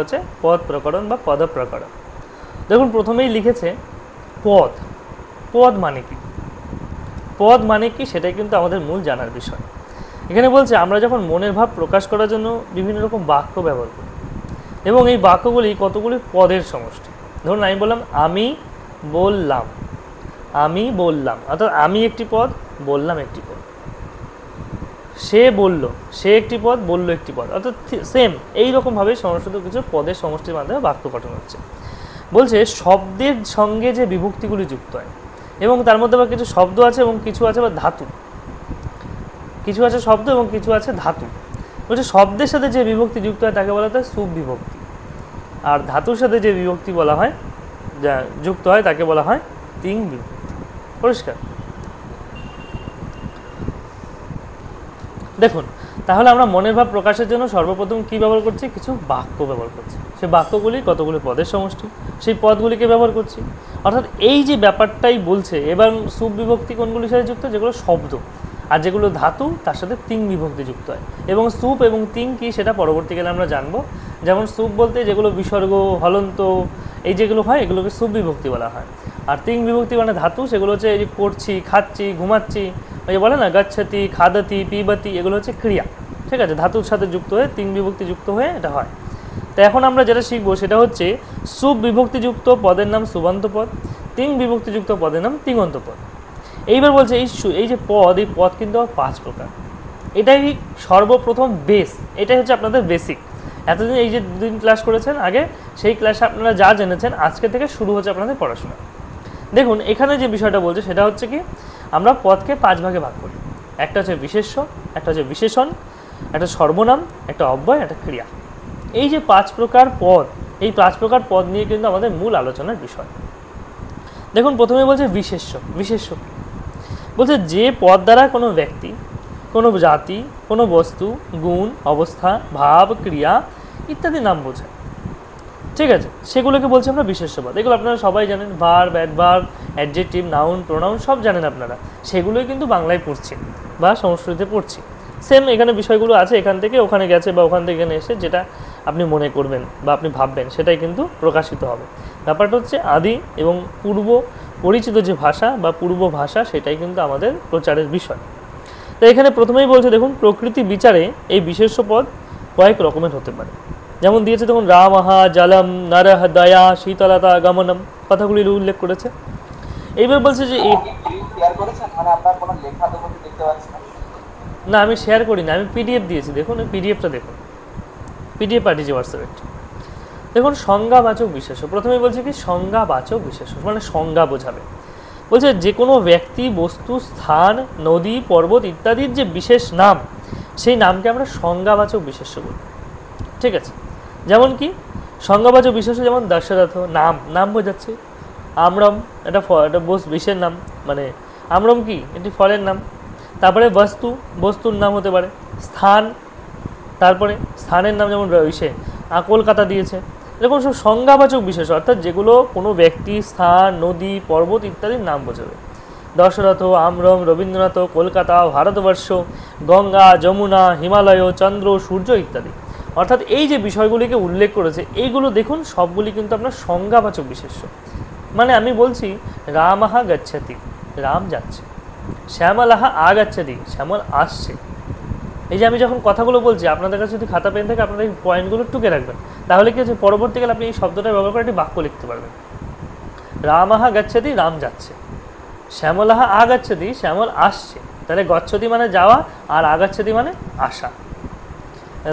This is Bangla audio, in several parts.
হচ্ছে পদ প্রকরণ বা পদ প্রকরণ। দেখুন প্রথমেই লিখেছে পদ। পদ মানে কি? পদ মানে কি সেটাই কিন্তু আমাদের মূল জানার বিষয়। এখানে বলছে আমরা যখন মনের ভাব প্রকাশ করার জন্য বিভিন্ন রকম বাক্য ব্যবহার করি এবং এই বাক্যগুলি কতগুলি পদের সমষ্টি। ধরুন আমি বললাম আমি বললাম, আমি বললাম, অর্থাৎ আমি একটি পদ, বললাম একটি পদ। সে বলল, সে একটি পদ, বলল একটি পদ, অর্থাৎ সেম এইরকমভাবে সমষ্টিত কিছু পদের সমষ্টির মাধ্যমে বাক্য গঠন হচ্ছে। বলছে শব্দের সঙ্গে যে বিভক্তিগুলি যুক্ত হয় এবং তার মধ্যে আবার কিছু শব্দ আছে এবং কিছু আছে আবার ধাতু, কিছু আছে শব্দ এবং কিছু আছে ধাতু। বলছে শব্দের সাথে যে বিভক্তি যুক্ত হয় তাকে বলা হয় সুবিভক্তি, আর ধাতুর সাথে যে বিভক্তি বলা হয় যা যুক্ত হয় তাকে বলা হয় তিং বিভক্তি। পরিষ্কার? দেখুন তাহলে আমরা মনের ভাব প্রকাশের জন্য সর্বপ্রথম কী ব্যবহার করছি? কিছু বাক্য ব্যবহার করছি। সেই বাক্যগুলি কতগুলি পদের সমষ্টি, সেই পদগুলিকে ব্যবহার করছি। অর্থাৎ এই যে ব্যাপারটাই বলছে। এবার সুবিভক্তি কোনগুলির সাথে যুক্ত? যেগুলো শব্দ, আর যেগুলো ধাতু তার সাথে তিং বিভক্তি যুক্ত হয়। এবং সুপ এবং তিং কি সেটা পরবর্তীকালে আমরা জানবো। যেমন সুপ বলতে যেগুলো বিসর্গ হলন্ত এই যেগুলো হয় এগুলোকে সুবিভক্তি বলা হয়। আর তিং বিভক্তি মানে ধাতু, সেগুলো হচ্ছে এই যে করছি, খাচ্ছি, ঘুমাচ্ছি, ওই যে বলে না গচ্ছতি, খাদতি, পিবতি, এগুলো হচ্ছে ক্রিয়া। ঠিক আছে, ধাতুর সাথে যুক্ত হয়ে তিং বিভক্তি যুক্ত হয়ে এটা হয়। তো এখন আমরা যেটা শিখবো সেটা হচ্ছে সুপ বিভক্তিযুক্ত পদের নাম সুবন্ত পদ, তিং বিভক্তিযুক্ত পদের নাম তিঙন্ত পদ। এইবার বলছে এই যে পদ, এই পদ কিন্তু 5 প্রকার। এটাই সর্বপ্রথম বেস, এটাই হচ্ছে আপনাদের বেসিক। এতদিন এই যে 2 দিন ক্লাস করেছেন আগে, সেই ক্লাসে আপনারা যা জেনেছেন আজকে থেকে শুরু হচ্ছে আপনাদের পড়াশোনা। দেখুন এখানে যে বিষয়টা বলছে সেটা হচ্ছে কি আমরা পদকে 5 ভাগে ভাগ করি। একটা হচ্ছে বিশেষ্য, একটা হচ্ছে বিশেষণ, একটা সর্বনাম, একটা অব্যয়, একটা ক্রিয়া। এই যে 5 প্রকার পদ, এই 5 প্রকার পদ নিয়ে কিন্তু আমাদের মূল আলোচনার বিষয়। দেখুন প্রথমে বলছে বিশেষ্য। বিশেষ্য বলছে যে পদ দ্বারা কোনো ব্যক্তি, কোনো জাতি, কোনো বস্তু, গুণ, অবস্থা, ভাব, ক্রিয়া ইত্যাদি নাম বোঝায়। ঠিক আছে, সেগুলোকে বলছি আমরা বিশেষ্য পদ। এগুলো আপনারা সবাই জানেন, verb, adverb, adjective, noun, pronoun সব জানেন আপনারা। সেগুলোই কিন্তু বাংলায় পড়ছি বা সংস্কৃতে পড়ছি। সেম এখানে বিষয়গুলো আছে, এখান থেকে ওখানে গেছে বা ওখান থেকে এখানে এসে যেটা আপনি মনে করবেন বা আপনি ভাববেন সেটাই কিন্তু প্রকাশিত হবে। ব্যাপারটা হচ্ছে আদি এবং পূর্ব পরিচিত যে ভাষা বা পূর্ব ভাষা সেটাই কিন্তু আমাদের প্রচারের বিষয়। তো এখানে প্রথমেই বলছে দেখুন প্রকৃতি বিচারে এই বিশেষ্য পদ কয়েক রকমের হতে পারে। যেমন দিয়েছে দেখুন রামহা, জলম, নরহ, দয়া, শীতলতা, গমনম, কথাগুলির উল্লেখ করেছে। এইবার বলছে যে না আমি শেয়ার করি না, আমি পিডিএফ দিয়েছি, দেখুন ওই পিডিএফটা দেখুন, পিডিএফ পাঠিয়েছি হোয়াটসঅ্যাপে। দেখুন সংজ্ঞাবাচক বিশেষ্য, প্রথমেই বলছে কি সংজ্ঞাবাচক বিশেষ্য মানে সংজ্ঞা বোঝাবে। বলছে যে কোনো ব্যক্তি, বস্তু, স্থান, নদী, পর্বত ইত্যাদির যে বিশেষ নাম সেই নামকে আমরা সংজ্ঞাবাচক বিশেষ্য বলি। ঠিক আছে, যেমন কি সংজ্ঞাবাচক বিশেষ্য যেমন দশরথ, নাম, নাম বোঝাচ্ছে। আমরম এটা বিষের নাম, মানে আমরম কি এটি ফলের নাম। তারপরে বস্তু, বস্তুর নাম হতে পারে। স্থান, তারপরে স্থানের নাম যেমন ইসে কলকাতা দিয়েছে। এরকম সব সংজ্ঞাবাচক বিশেষ্য, অর্থাৎ যেগুলো কোনো ব্যক্তি, স্থান, নদী, পর্বত ইত্যাদির নাম বোঝাবে। দশরথ, আমরম, রবীন্দ্রনাথ, কলকাতা, ভারতবর্ষ, গঙ্গা, যমুনা, হিমালয়, চন্দ্র, সূর্য ইত্যাদি। অর্থাৎ এই যে বিষয়গুলিকে উল্লেখ করেছে এইগুলো দেখুন সবগুলি কিন্তু আপনার সংজ্ঞাবাচক বিশেষ্য। মানে আমি বলছি রামহা গচ্ছতি, রাম যাচ্ছে। শ্যামলাহা আগাচ্ছতি, শ্যামল আসছে। এই যে আমি যখন কথাগুলো বলছি আপনাদের কাছে যদি খাতা পেন থাকে আপনারা এই পয়েন্টগুলো টুকে রাখবেন, তাহলে কি হচ্ছে পরবর্তীকালে আপনি এই শব্দটা ব্যবহার করে একটি বাক্য লিখতে পারবেন। রামহা গচ্ছতি, রাম যাচ্ছে। শ্যামলাহা আগাচ্ছতি, শ্যামল আসছে। তাহলে গচ্ছতি মানে যাওয়া আর আগাচ্ছতি মানে আসা।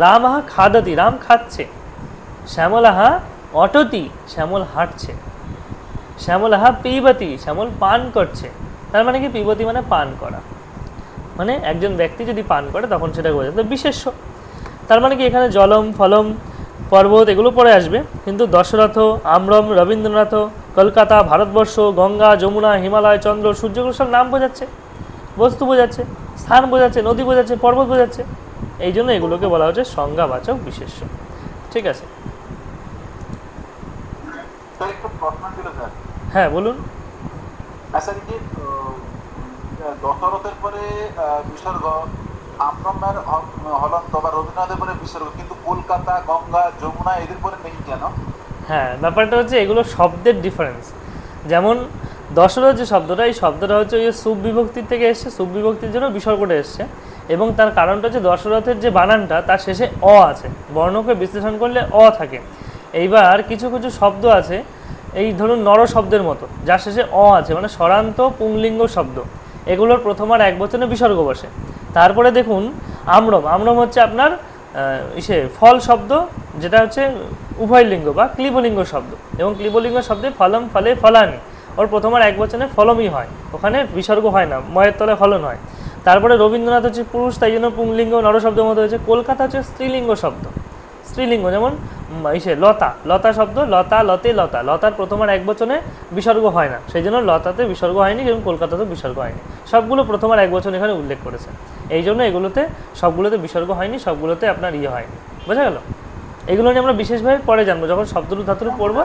রামহা খাদতি, রাম খাচ্ছে। শ্যামলাহা অটতি, শ্যামল হাঁটছে। শ্যামলাহা পিবতি, শ্যামল পান করছে। তার মানে কি পিবতি মানে পান করা, মানে একজন ব্যক্তি যদি পান করে তখন সেটা বোঝায়। তো বিশেষ্য তার মানে কি এখানে জলম, ফলম, পর্বত এগুলো পরে আসবে, কিন্তু দশরথ, আমরম, রবীন্দ্রনাথ, কলকাতা, ভারতবর্ষ, গঙ্গা, যমুনা, হিমালয়, চন্দ্র, সূর্যগুলো সব নাম বোঝাচ্ছে, বস্তু বোঝাচ্ছে, স্থান বোঝাচ্ছে, নদী বোঝাচ্ছে, পর্বত বোঝাচ্ছে। এই জন্য এগুলোকে বলা হচ্ছে সংজ্ঞাবাচক বিশেষ্য। ঠিক আছে, হ্যাঁ বলুন। দশরথের পরে বিসর্গ আম্রমের হলন্ত বা রবীন্দ্রনাথের পরে বিসর্গ, কিন্তু কলকাতা, গঙ্গা, যমুনা এদের পরে নেই কেন? হ্যাঁ, ব্যাপারটা হচ্ছে এগুলো শব্দের ডিফারেন্স। যেমন দশরথ যে শব্দটা, এই শব্দটা হচ্ছে ওই সুবিভক্তির থেকে এসছে, সুবিভক্তির জন্য বিসর্গটা এসছে, এবং তার কারণটা হচ্ছে দশরথের যে বানানটা তার শেষে অ আছে, বর্ণকে বিশ্লেষণ করলে অ থাকে। এইবার কিছু কিছু শব্দ আছে এই ধরুন নর শব্দের মতো, যার শেষে অ আছে, মানে স্বরান্ত পুংলিঙ্গ শব্দ, এগুলোর প্রথম আর এক বচনে বিসর্গ বসে। তারপরে দেখুন আম্রম, আম্রম হচ্ছে আপনার ফল শব্দ, যেটা হচ্ছে উভয় লিঙ্গ বা ক্লিবলিঙ্গ শব্দ, এবং ক্লিবলিঙ্গ শব্দে ফলম ফলে ফলানি, ওর প্রথম আর এক বচনে ফলমই হয়, ওখানে বিসর্গ হয় না, ময়ের তলায় ফলন হয়। তারপরে রবীন্দ্রনাথ হচ্ছে পুরুষ, তাই জন্য পুংলিঙ্গ নর শব্দের মতো হয়েছে। কলকাতা হচ্ছে স্ত্রীলিঙ্গ শব্দ, স্ত্রীলিঙ্গ, যেমন লতা, লতা শব্দ, লতা, লতে, লতা, লতার প্রথম আর এক বচনে বিসর্গ হয় না, সেই জন্য লতাতে বিসর্গ হয়নি, এবং কলকাতাতেও বিসর্গ হয়নি। সবগুলো প্রথম আর এক বচন এখানে উল্লেখ করেছে, এই জন্য এগুলোতে সবগুলোতে বিসর্গ হয়নি, সবগুলোতে আপনার হয়নি। বোঝা গেল? এগুলো নিয়ে আমরা বিশেষভাবে পরে জানবো, যখন শব্দরূপ ধাতুরূপ পড়বো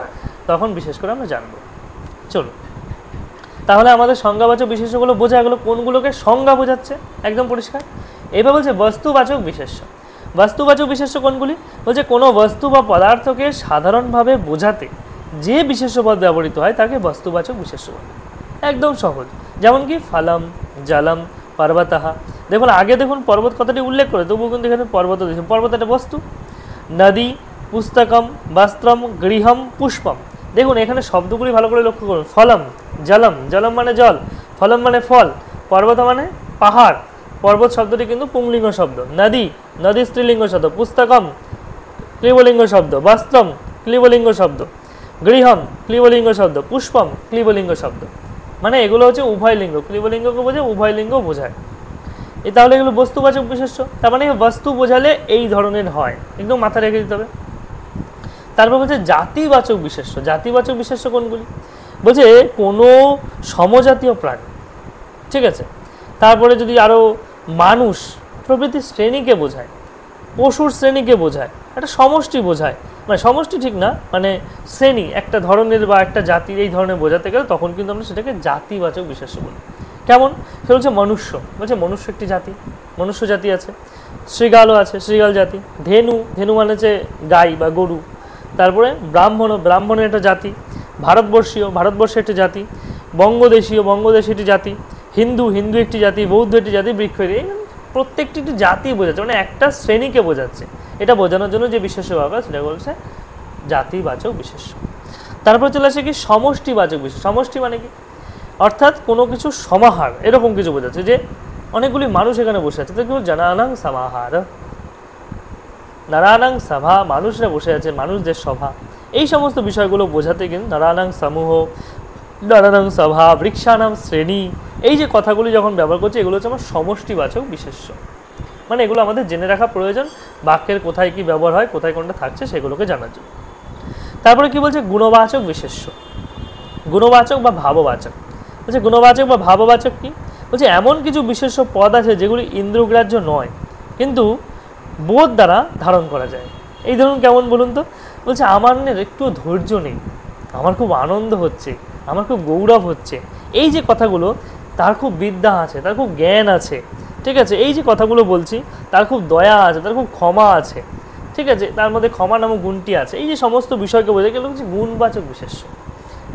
তখন বিশেষ করে আমরা জানবো। চলো, তাহলে আমাদের সংজ্ঞাবাচক বিশেষ্যগুলো বোঝা গেলো, কোনগুলোকে সংজ্ঞা বোঝাচ্ছে একদম পরিষ্কার। এবার বলছে বস্তুবাচক বিশেষ্য। বস্তুবাচক বিশেষ্য কোনগুলি? বলছে কোনো বস্তু বা পদার্থকে সাধারণভাবে বোঝাতে যে বিশেষ্য পদ ব্যবহৃত হয় তাকে বস্তুবাচক বিশেষ্য বলে। একদম সহজ। যেমন কি ফলম, জলম, পর্বতঃ। দেখুন আগে দেখুন পর্বত কথাটি উল্লেখ করে, তবুও কিন্তু এখানে পর্বত দিয়েছে। পর্বত একটা বস্তু। নদী, পুস্তকম, বস্ত্রম, গৃহম, পুষ্পম। দেখুন এখানে শব্দগুলি ভালো করে লক্ষ্য করুন। ফলম, জলম, জলম মানে জল, ফলম মানে ফল, পর্বত মানে পাহাড়, পর্বত শব্দটি কিন্তু পুংলিঙ্গ শব্দ। নদী, নদী স্ত্রীলিঙ্গ শব্দ। পুস্তকম ক্লিবলিঙ্গ শব্দ। বস্ত্রম ক্লিবলিঙ্গ শব্দ। গৃহম ক্লিবলিঙ্গ শব্দ। পুষ্পম ক্লিবলিঙ্গ শব্দ। মানে এগুলো হচ্ছে উভয় লিঙ্গ, ক্লিবলিঙ্গকে বোঝায়, উভয় লিঙ্গ বোঝায়। তাহলে এগুলো বস্তুবাচক বিশেষ্য। তার মানে বস্তু বোঝালে এই ধরনের হয়, একদম মাথায় রেখে দিতে হবে। তারপর বলছে জাতিবাচক বিশেষ্য। জাতিবাচক বিশেষ্য কোনগুলি? বলছে কোনো সমজাতীয় প্রাণী, ঠিক আছে, তারপরে যদি আরও মানুষ প্রভৃতি শ্রেণীকে বোঝায়, পশুর শ্রেণীকে বোঝায়, একটা সমষ্টি বোঝায়, মানে সমষ্টি ঠিক না, মানে শ্রেণী, একটা ধরনের বা একটা জাতির এই ধরনের বোঝাতে গেলে তখন কিন্তু আমরা সেটাকে জাতিবাচক বিশেষ্য বলি। কেমন? সে বলছে মনুষ্য, বলছে মনুষ্য একটি জাতি, মনুষ্য জাতি আছে। শৃগালও আছে, শৃগাল জাতি। ধেনু, ধেনু মানে হচ্ছে গাই বা গরু। তারপরে ব্রাহ্মণও, ব্রাহ্মণের একটা জাতি। ভারতবর্ষীয়, ভারতবর্ষের একটি জাতি। বঙ্গদেশীয়, বঙ্গদেশী একটি জাতি। হিন্দু, হিন্দু একটি জাতি। বৌদ্ধ একটি জাতি। বৃক্ষ, প্রত্যেকটি একটি জাতি বোঝাচ্ছে, মানে একটা শ্রেণীকে বোঝাচ্ছে। এটা বোঝানোর জন্য যে বিশেষ্য ব্যবহার সেটা বলছে জাতিবাচক বিশেষ্য। তারপর চলে আসে কি সমষ্টিবাচক বিশেষ্য। সমষ্টি মানে কি? অর্থাৎ কোনো কিছু সমাহার, এরকম কিছু বোঝাচ্ছে, যে অনেকগুলি মানুষ এখানে বসে আছে, তো কেউ জানানাং সমাহার, নারায়ণাং সভা, মানুষরা বসে আছে, মানুষদের সভা, এই সমস্ত বিষয়গুলো বোঝাতে কিন্তু নারায়ণাং সমূহ, নারায়ণাং সভা, বৃক্ষানাং শ্রেণী, এই যে কথাগুলি যখন ব্যবহার করছে এগুলো হচ্ছে আমার সমষ্টিবাচক বিশেষ্য। মানে এগুলো আমাদের জেনে রাখা প্রয়োজন, বাক্যের কোথায় কি ব্যবহার হয়, কোথায় কোনটা থাকছে সেগুলোকে জানার জন্য। তারপরে কি বলছে গুণবাচক বিশেষ্য। গুণবাচক বা ভাববাচক। বলছে গুণবাচক বা ভাববাচক কি? বলছে এমন কিছু বিশেষ্য পদ আছে যেগুলি ইন্দ্রগ্রাহ্য নয়, কিন্তু বোধ দ্বারা ধারণ করা যায়। এই ধরুন কেমন বলুন তো? বলছে আমার একটু ধৈর্য নেই, আমার খুব আনন্দ হচ্ছে, আমার খুব গৌরব হচ্ছে, এই যে কথাগুলো, তার খুব বিদ্যা আছে, তার খুব জ্ঞান আছে, ঠিক আছে, এই যে কথাগুলো বলছি, তার খুব দয়া আছে, তার খুব ক্ষমা আছে, ঠিক আছে, তার মধ্যে ক্ষমা নামক গুণটি আছে, এই যে সমস্ত বিষয়কে বোঝায় গেল হচ্ছে গুণবাচক বিশেষ্য।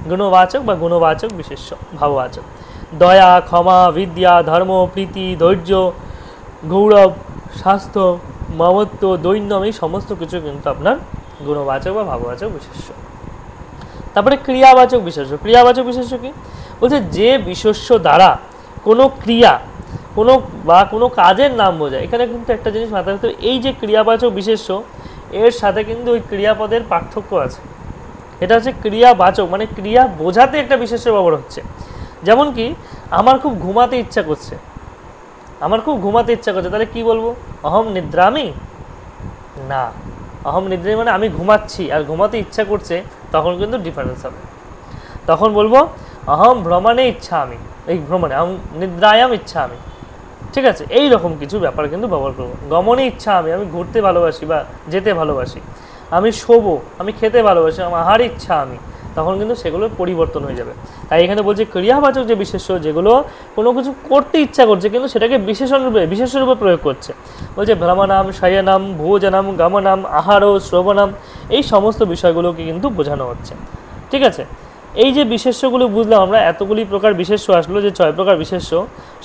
গুণবাচক বা গুণবাচক বিশেষ্য, ভাববাচক। দয়া, ক্ষমা, বিদ্যা, ধর্ম, প্রীতি, ধৈর্য, গৌরব, স্বাস্থ্য, মমত্ব, দৈন্যম, এই সমস্ত কিছু কিন্তু আপনার গুণবাচক বা ভাববাচক বিশেষ্য। তারপরে ক্রিয়াবাচক বিশেষ্য। ক্রিয়াবাচক বিশেষ্য কি? বলছে যে বিশেষ্য দ্বারা কোনো ক্রিয়া, কোনো কাজের নাম বোঝায়। এখানে কিন্তু একটা জিনিস মাথায় রাখতে হবে, এই যে ক্রিয়াবাচক বিশেষ্য, এর সাথে কিন্তু ওই ক্রিয়াপদের পার্থক্য আছে। এটা হচ্ছে ক্রিয়াবাচক, মানে ক্রিয়া বোঝাতে একটা বিশেষ্য ব্যবহার হচ্ছে। যেমন কি আমার খুব ঘুমাতে ইচ্ছা করছে, আমার খুব ঘুমাতে ইচ্ছা করছে, তাহলে কি বলবো? অহম নিদ্রামি না, অহম নিদ্রামি মানে আমি ঘুমাচ্ছি, আর ঘুমাতে ইচ্ছা করছে, তখন কিন্তু ডিফারেন্স হবে। তখন বলবো অহম ভ্রমণে ইচ্ছা আমি, এই ভ্রমণে, অহম নিদ্রায়াম ইচ্ছা আমি, ঠিক আছে, এই রকম কিছু ব্যাপার কিন্তু ব্যবহার করবো। গমনে ইচ্ছা আমি, আমি ঘুরতে ভালোবাসি বা যেতে ভালোবাসি। আমি শোবো, আমি খেতে ভালোবাসি, আমার আহার ইচ্ছা আমি, তখন কিন্তু সেগুলোর পরিবর্তন হয়ে যাবে। তাই এখানে বলছে ক্রিয়াবাচক যে বিশেষ্য, যেগুলো কোনো কিছু করতে ইচ্ছা করছে কিন্তু সেটাকে বিশেষণরূপে প্রয়োগ করছে। বলছে ভ্রমণাম, শয়নাম, ভোজনাম, গমনাম, আহার, শ্রবণাম, এই সমস্ত বিষয়গুলোকে কিন্তু বোঝানো হচ্ছে। ঠিক আছে, এই যে বিশেষ্যগুলো বুঝলাম আমরা, এতগুলি প্রকার বিশেষ্য আসলো, যে 6 প্রকার বিশেষ্য: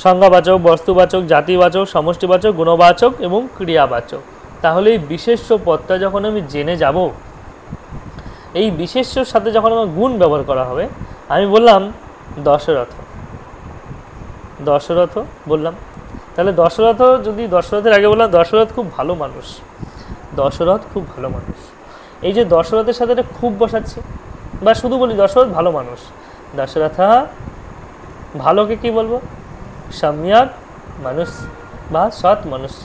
সংজ্ঞাবাচক, বস্তুবাচক, জাতিবাচক, সমষ্টিবাচক, গুণবাচক এবং ক্রিয়াবাচক। তাহলে এই বিশেষ্য পদটা যখন আমি জেনে যাব, এই বিশেষ্যর সাথে যখন আমার গুণ ব্যবহার করা হবে, আমি বললাম দশরথ বললাম, তাহলে দশরথের আগে বললাম দশরথ খুব ভালো মানুষ, এই যে দশরথের সাথে এটা খুব বসাচ্ছি, বা শুধু বলি দশরথ ভালো মানুষ, দশরথ ভালোকে কি বলবো? সম্যক মানুষ বা সৎ মনুষ্য,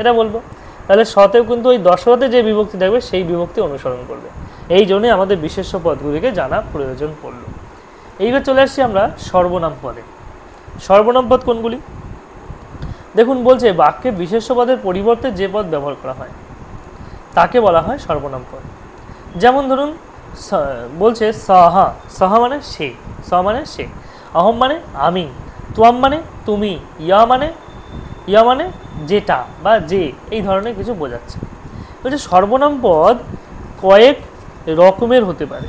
এটা বলবো। তাহলে সতেও কিন্তু ওই দশরথে যে বিভক্তি থাকবে সেই বিভক্তি অনুসরণ করবে। এই জন্যই আমাদের বিশেষ্য পদগুলিকে জানা প্রয়োজন পড়ল। এইবার চলে আসছি আমরা সর্বনাম পদে। সর্বনাম পদ কোনগুলি? দেখুন বলছে বাক্যে বিশেষ্য পদের পরিবর্তে যে পদ ব্যবহার করা হয় তাকে বলা হয় সর্বনাম পদ। যেমন ধরুন বলছে সহা মানে সে, অহম মানে আমি, ত্বম মানে তুমি, ইয়া মানে যেটা বা যে, এই ধরনের কিছু বোঝাচ্ছে। বলছে সর্বনাম পদ কয়েক রকমের হতে পারে।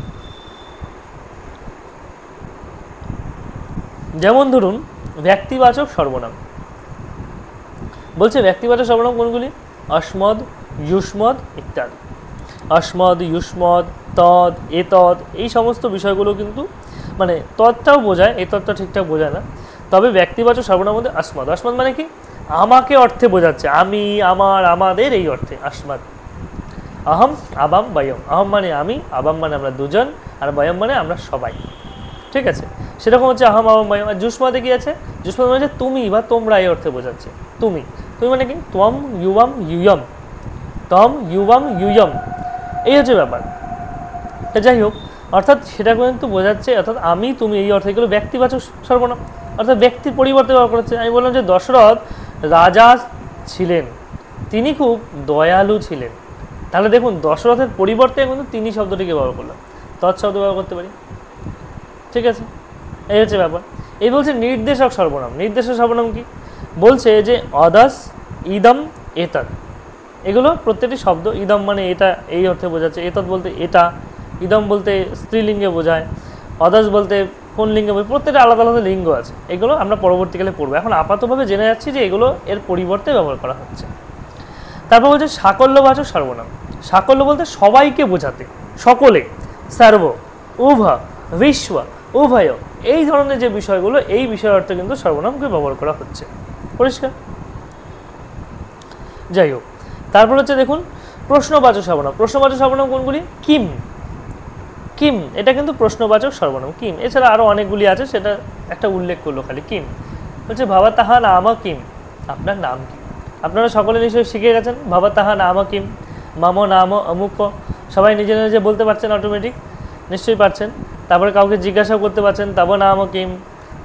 যেমন ধরুন ব্যক্তিবাচক সর্বনাম। বলছে ব্যক্তিবাচক সর্বনাম কোনগুলি? অস্মদ, ইউষ্মদ ইত্যাদি। অস্মদ, ইউষ্মদ, তদ, এতদ, এই সমস্ত বিষয়গুলো কিন্তু মানে তদটাও বোঝায়, এই তদটা ঠিকঠাক বোঝায় না। তবে ব্যক্তিবাচক সর্বনাম মধ্যে অস্মদ মানে কি? আমাকে অর্থে বোঝাচ্ছে, আমি, আমার, আমাদের, এই অর্থে অস্মদ। অহম, আবাম, বয়ম। অহম মানে আমি, আবাম মানে আমরা দুজন, আর বয়ম মানে আমরা সবাই। ঠিক আছে, সেরকম হচ্ছে অহম, আবাম, বয়ম। আর যুষ্মদে কি আছে? যুষ্মদ মানে তুমি বা তোমরা, এই অর্থে বোঝাচ্ছে। তুমি মানে কি? ত্বম, ইউবাম, ইউয়ম, এই হচ্ছে ব্যাপার। যাই হোক, অর্থাৎ সেটা কিন্তু বোঝাচ্ছে, অর্থাৎ আমি, তুমি, এই অর্থে এগুলো ব্যক্তিবাচক সর্বনাম, অর্থাৎ ব্যক্তির পরিবর্তে ব্যবহার করেছে। আমি বললাম যে দশরথ রাজা ছিলেন, তিনি খুব দয়ালু ছিলেন। তাহলে দেখুন দশরথের পরিবর্তে কিন্তু তিনি শব্দটিকে ব্যবহার করলাম, তৎশব্দ ব্যবহার করতে পারি। ঠিক আছে, এই হচ্ছে ব্যাপার। এই বলছে নির্দেশক সর্বনাম। নির্দেশক সর্বনাম কি? বলছে যে অদাস, ইদম, এতৎ, এগুলো প্রত্যেকটি শব্দ। ইদম মানে এটা, এই অর্থে বোঝাচ্ছে। এতৎ বলতে এটা, ইদম বলতে স্ত্রীলিঙ্গে বোঝায়, অদাস বলতে কোন লিঙ্গে বোঝায়, প্রত্যেকটা আলাদা আলাদা লিঙ্গ আছে। এগুলো আমরা পরবর্তীকালে পড়বো। এখন আপাতভাবে জেনে যাচ্ছি যে এগুলো এর পরিবর্তে ব্যবহার করা হচ্ছে। তারপর বলছে সাকল্যবাচক সর্বনাম। সাকল্য বলতে সবাইকে বোঝাতে, সকলে, সর্ব, উভ, বিশ্ব, উভয়, এই ধরনের যে বিষয়গুলো, এই বিষয়ের অর্থে কিন্তু সর্বনামকে ব্যবহার করা হচ্ছে। পরিষ্কার? যাই হোক, তারপর হচ্ছে দেখুন প্রশ্নবাচক সর্বনাম। প্রশ্নবাচক সর্বনাম কোনগুলি? কিম, এটা কিন্তু প্রশ্নবাচক সর্বনাম। কিম এছাড়া আরও অনেকগুলি আছে, সেটা একটা উল্লেখ করলো খালি। কিম বলছে ভাবা তাহা নাম কিম, আপনার নাম কি? আপনারা সকলে নিশ্চয়ই শিখে গেছেন ভাবা তাহা নাম কিম, মাম নাম অমুক, সবাই নিজে নিজে বলতে পারছেন, অটোমেটিক নিশ্চয়ই পারছেন। তারপরে কাউকে জিজ্ঞাসাও করতে পারছেন, তব নাম কিম।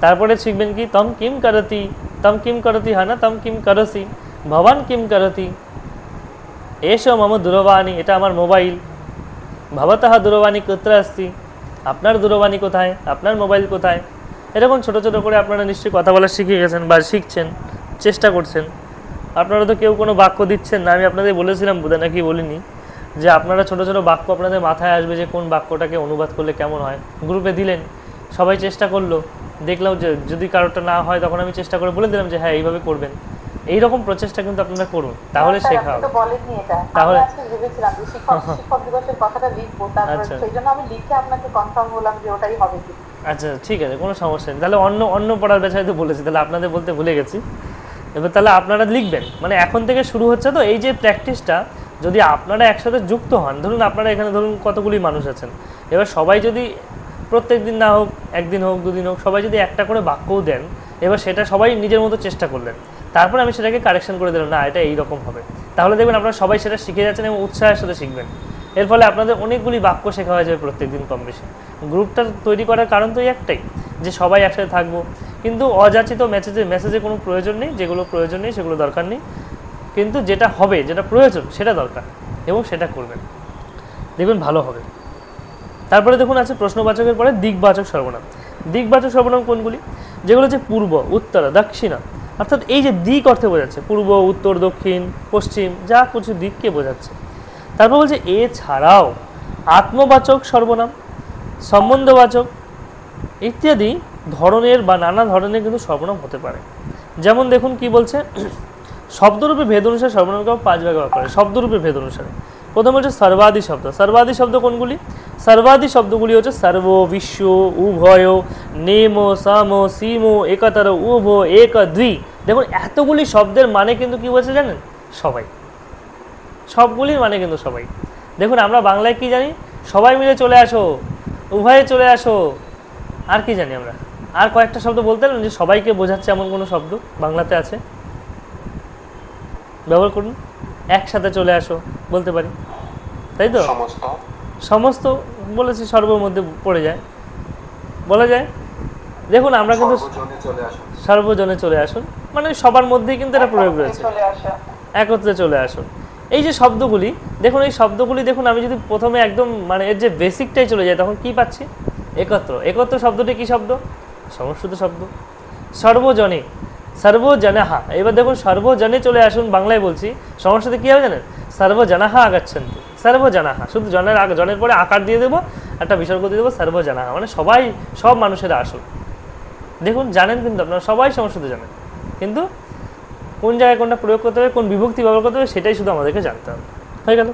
তারপরে শিখবেন কি? তম কিম করতি, হয় না? তম কিম করসি, ভবান কিম করতি, এসো মম দূরবাণী, এটা আমার মোবাইল। ভবতঃ দূরবাণী কুত্র अस्ति, আপনার দূরবাণী কোথায়, আপনার মোবাইল কোথায়? এরকম ছোটো ছোটো করে আপনারা নিশ্চয়ই কথা বলা শিখে গেছেন বা শিখছেন, চেষ্টা করছেন। আপনারা তো কেউ কোনো বাক্য দিচ্ছেন না, আমি আপনাদের বলেছিলাম বোধহয়, নাকি বলিনি, যে আপনারা ছোটো ছোটো বাক্য আপনাদের মাথায় আসবে যে কোন বাক্যটাকে অনুবাদ করলে কেমন হয়। গ্রুপে দিলেন, সবাই চেষ্টা করলো, দেখলাম যে যদি কারোটা না হয় তখন আমি চেষ্টা করে বলে দিলাম যে হ্যাঁ এইভাবে করবেন। এইরকম প্রচেষ্টা কিন্তু আপনারা করুন, তাহলে শেখা হবে। তাহলে আচ্ছা ঠিক আছে, কোনো সমস্যা নেই। তাহলে অন্য পড়ার বিষয়ে তো বলেছি, তাহলে আপনাদের বলতে ভুলে গেছি। এবার তাহলে আপনারা লিখবেন, মানে এখন থেকে শুরু হচ্ছে তো এই যে প্র্যাকটিসটা, যদি আপনারা একসাথে যুক্ত হন, ধরুন আপনারা এখানে ধরুন কতগুলি মানুষ আছেন, এবার সবাই যদি প্রত্যেক দিন না হোক, একদিন হোক, দুদিন হোক, সবাই যদি একটা করে বাক্যও দেন, এবার সেটা সবাই নিজের মতো চেষ্টা করলেন, তারপরে আমি সেটাকে কারেকশন করে দিলাম, না এটা এইরকম হবে, তাহলে দেখবেন আপনারা সবাই সেটা শিখে যাচ্ছেন এবং উৎসাহের সাথে শিখবেন। এর ফলে আপনাদের অনেকগুলি বাক্য শেখা হয়ে যাবে প্রত্যেকদিন কম বেশি। গ্রুপটা তৈরি করার কারণ তো একটাই, যে সবাই একসাথে থাকবো, কিন্তু অযাচিত মেসেজে কোনো প্রয়োজন নেই, যেগুলো প্রয়োজন নেই সেগুলো দরকার নেই, কিন্তু যেটা হবে, যেটা প্রয়োজন সেটা দরকার, এবং সেটা করবেন, দেখবেন ভালো হবে। তারপরে দেখুন আছে প্রশ্নবাচকের পরে দিকবাচক সর্বনাম। দিকবাচক সর্বনাম কোনগুলি? যেগুলো হচ্ছে পূর্ব, উত্তর, দক্ষিণা, অর্থাৎ এই যে দিক অর্থে বোঝাচ্ছে পূর্ব, উত্তর, দক্ষিণ, পশ্চিম, যা কিছু দিককে বোঝাচ্ছে। তারপর বলছে এছাড়াও আত্মবাচক সর্বনাম, সম্বন্ধবাচক ইত্যাদি ধরনের বা নানা ধরনের কিন্তু সর্বনাম হতে পারে। যেমন দেখুন কি বলছে, শব্দরূপে ভেদ অনুসারে সর্বনামকে 5 ভাগে ভাগ করে। শব্দরূপে ভেদ অনুসারে প্রথম হচ্ছে সর্বাদি শব্দ। সর্বাদি শব্দ কোনগুলি? সর্বাদি শব্দগুলি হচ্ছে সর্ব, বিশ্ব, উভয়, নেম, সাম, সীম, একতর, উভ, এক, দ্বি। দেখুন এতগুলি শব্দের মানে কিন্তু কি বলছে জানেন? সবাই। সবগুলির মানে কিন্তু সবাই। দেখুন আমরা বাংলায় কি জানি? সবাই মিলে চলে আসো, উভয়ে চলে আসো, আর কি জানি আমরা? আর কয়েকটা শব্দ বলতে পারেন যে সবাইকে বোঝাচ্ছে এমন কোনো শব্দ বাংলাতে আছে? ব্যবহার করুন। একসাথে চলে আসো বলতে পারি, তাই তো? সমস্ত বলেছি, সর্বর মধ্যে পড়ে যায়, বলা যায়। দেখুন আমরা কিন্তু সর্বজনে চলে আসুন মানে সবার মধ্যেই কিন্তু এটা প্রয়োগ রয়েছে, একত্রে চলে আসুন। এই যে শব্দগুলি দেখুন, এই শব্দগুলি দেখুন আমি যদি প্রথমে একদম মানে এর যে বেসিকটাই চলে যায় তখন কি পাচ্ছি? একত্র। একত্র শব্দটি কি শব্দ? সমষ্টিগত শব্দ। সর্বজনে, সর্বজনাহা। এবার দেখুন সর্বজনে চলে আসুন বাংলায় বলছি, সমষ্টিতে কী হবে জানেন? সর্বজনাহা আগাচ্ছন্তি। সর্বজনাহা, শুধু জনের আগে, জনের পরে আকার দিয়ে দেবো, একটা বিসর্গ দিয়ে দেবো, সর্বজনাহা মানে সবাই, সব মানুষেরা আসুন। দেখুন জানেন কিন্তু আপনারা সবাই সমষ্টিতে জানেন, কিন্তু কোন জায়গায় কোনটা প্রয়োগ করতে হবে, কোন বিভক্তি ব্যবহার করতে হবে সেটাই শুধু আমাদেরকে জানতে হবে। হয়ে গেল?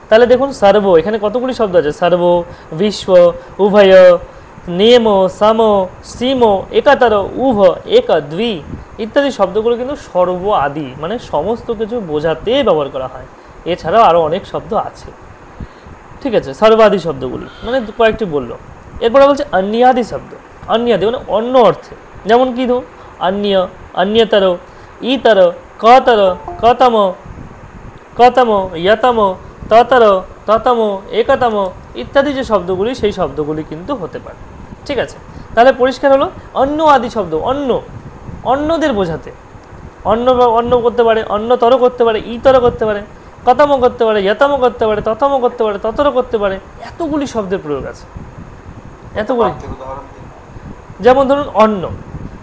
তাহলে দেখুন সর্ব, এখানে কতগুলি শব্দ আছে? সর্ব, বিশ্ব, উভয়, নেম, সাম, সীম, একতর, উভ, এক, দ্বি ইত্যাদি শব্দগুলো কিন্তু সর্ব আদি মানে সমস্ত কিছু বোঝাতে ব্যবহার করা হয়। এছাড়াও আরও অনেক শব্দ আছে, ঠিক আছে? সর্বাদি শব্দগুলি মানে কয়েকটি বললো। এরপরে বলছে অন্যাদি শব্দ। অন্যাদি মানে অন্য অর্থে, যেমন কি ধরুন অন্য, অন্যতর, ইতর, কতর, কতম, কতম, ইয়তম, ততর, ততম, একতম ইত্যাদি যে শব্দগুলি সেই শব্দগুলি কিন্তু হতে পারে, ঠিক আছে? তাহলে পরিষ্কার হলো অন্য আদি শব্দ, অন্য, অন্যদের বোঝাতে। অন্য, অন্য করতে পারে, অন্যতর করতে পারে, ইতর করতে পারে, কতম করতে পারে, ইয়তম করতে পারে, ততম করতে পারে, ততর করতে পারে। এতগুলি শব্দের প্রয়োগ আছে, এতগুলি। যেমন ধরুন অন্য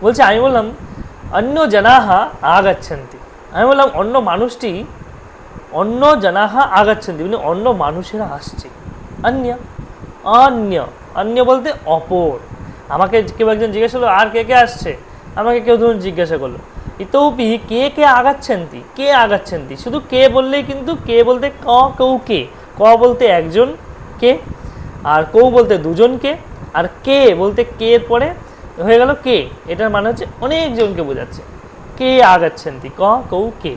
বলছে, আমি বললাম অন্য জনাহা আগাচ্ছন্তি, আমি বললাম অন্য মানুষটি, অন্য জনাহা আগাচ্ছন্তি মানে অন্য মানুষেরা আসছে। অন্য, অন্য, অন্য বলতে অপর। আমাকে কেউ একজন জিজ্ঞাসা করলো আর কে কে আসছে, আমাকে কেউ ধরুন জিজ্ঞাসা করলো ইতোপি কে কে আগাচ্ছন্তি, কে আগাচ্ছন্তি, শুধু কে বললেই কিন্তু কে বলতে কেউ কে, ক বলতে একজন কে, আর কৌ বলতে দুজনকে, আর কে বলতে কে এর পরে হয়ে গেল কে, এটার মানে হচ্ছে অনেকজনকে বোঝাচ্ছে। কে আগাচ্ছন্তি, কৌ কে,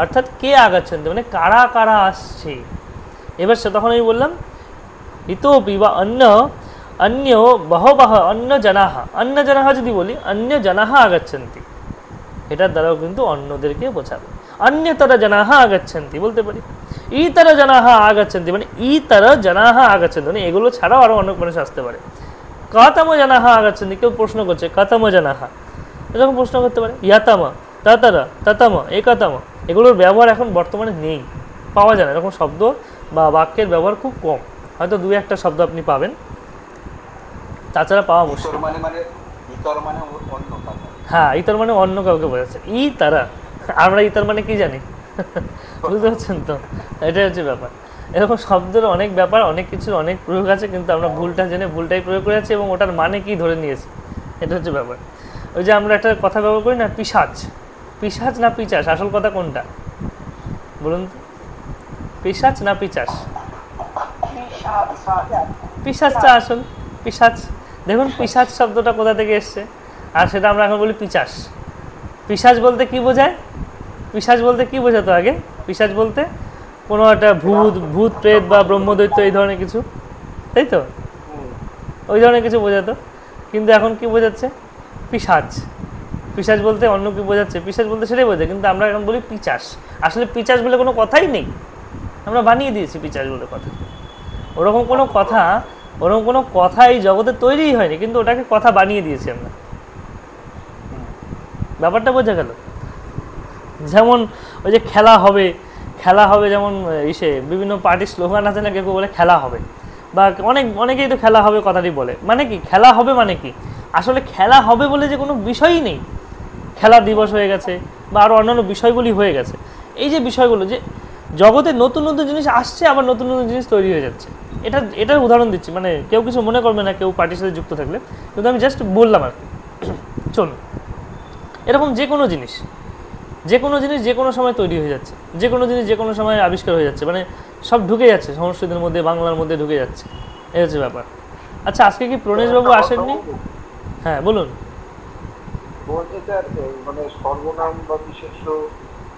অর্থাৎ কে আগাচ্ছন্তি মানে কারা কারা আসছে। এবার সে তখন আমি বললাম ইতোপি বা অন্য, অন্য বহবহ অন্য জনাহা, অন্য জনাহা যদি বলি অন্য জনাহা আগাচ্ছন্তি, এটার দ্বারাও কিন্তু অন্যদেরকে বোঝাবে। অন্যতর জনাহা আগাচ্ছন্তি বলতে পারি, ইতর জনাহা আগাচ্ছন্তি মানে ইতর জনাহা আগাচ্ছন্তি মানে এগুলো ছাড়াও আরও অনেক মানুষ আসতে পারে। কতম জনাহা আগাচ্ছন্তি, কেউ প্রশ্ন করছে কতম জনাহা, এরকম প্রশ্ন করতে পারে। ইয়াতম, ততর, ততম, একতম এগুলোর ব্যবহার এখন বর্তমানে নেই, পাওয়া যায় না, এরকম শব্দ বা বাক্যের ব্যবহার খুব কম, হয়তো দু একটা শব্দ আপনি পাবেন, তাছাড়া পাওয়া মুশকিল। হ্যাঁ, ইতর মানে অন্য কাউকে বোঝাচ্ছে। ই তারা, আমরা ইতর মানে কি জানি? বুঝতে পারছেন তো? এটাই হচ্ছে ব্যাপার। এরকম শব্দের অনেক ব্যাপার, অনেক কিছুর অনেক প্রয়োগ আছে, কিন্তু আমরা ভুলটা জেনে ভুলটাই প্রয়োগ করে যাচ্ছি এবং ওটার মানে কি ধরে নিয়েছি, এটা হচ্ছে ব্যাপার। ওই যে আমরা একটা কথা ব্যবহার করি না, পিশাচ। পিশাচ না পিচাস, আসল কথা কোনটা বলুন তো? পিশাচ না পিচাস? পিশাচটা আসল, পিশাচ। দেখুন পিশাচ শব্দটা কোথা থেকে এসছে, আর সেটা আমরা এখন বলি পিচাস। পিশাচ বলতে কি বোঝায়? পিশাচ বলতে কি বোঝাতো আগে? পিশাচ বলতে কোনো একটা ভূত, ভূত প্রেত বা ব্রহ্মদৈত্য এই ধরনের কিছু, তাই তো? ওই ধরনের কিছু বোঝাতো, কিন্তু এখন কি বোঝাচ্ছে? পিশাচ। পিশাচ বলতে অন্য কি বোঝাচ্ছে? পিশাচ বলতে সেটাই বোঝায়, কিন্তু আমরা এখন বলি পিচাস। আসলে পিচাস বলে কোনো কথাই নেই, আমরা বানিয়ে দিয়েছি পিচাস বলে কথা। ওরকম কোনো কথা এই জগতে তৈরিই হয়নি, কিন্তু ওটাকে কথা বানিয়ে দিয়েছি আমরা। ব্যাপারটা বোঝা গেল? যেমন ওই যে খেলা হবে, খেলা হবে, যেমন ইসে বিভিন্ন পার্টির স্লোগান আছে না, কেউ বলে খেলা হবে, বা অনেকেই তো খেলা হবে কথাটি বলে, মানে কি খেলা হবে মানে কি, আসলে খেলা হবে বলে যে কোনো বিষয়ই নেই। খেলা দিবস হয়ে গেছে বা আরও অন্যান্য বিষয়গুলি হয়ে গেছে, এই যে বিষয়গুলো যে জগতে নতুন নতুন জিনিস আসছে, আবার নতুন নতুন জিনিস তৈরি হয়ে যাচ্ছে, এটার উদাহরণ দিচ্ছি, মানে কেউ কিছু মনে করবে না কেউ পার্টির সাথে যুক্ত থাকলে, কিন্তু আমি জাস্ট বললাম আর কি। চলুন, এরকম যে কোনো জিনিস যে কোনো সময় তৈরি হয়ে যাচ্ছে, যে কোনো জিনিস যে কোনো সময় আবিষ্কার হয়ে যাচ্ছে, মানে সব ঢুকে যাচ্ছে সংস্কৃতির মধ্যে, বাংলার মধ্যে ঢুকে যাচ্ছে, এই হচ্ছে ব্যাপার। আচ্ছা, আজকে কি প্রণেশবাবু আসেননি? হ্যাঁ বলুন। বলছি স্যার, মানে সর্বনাম বা বিশেষ্য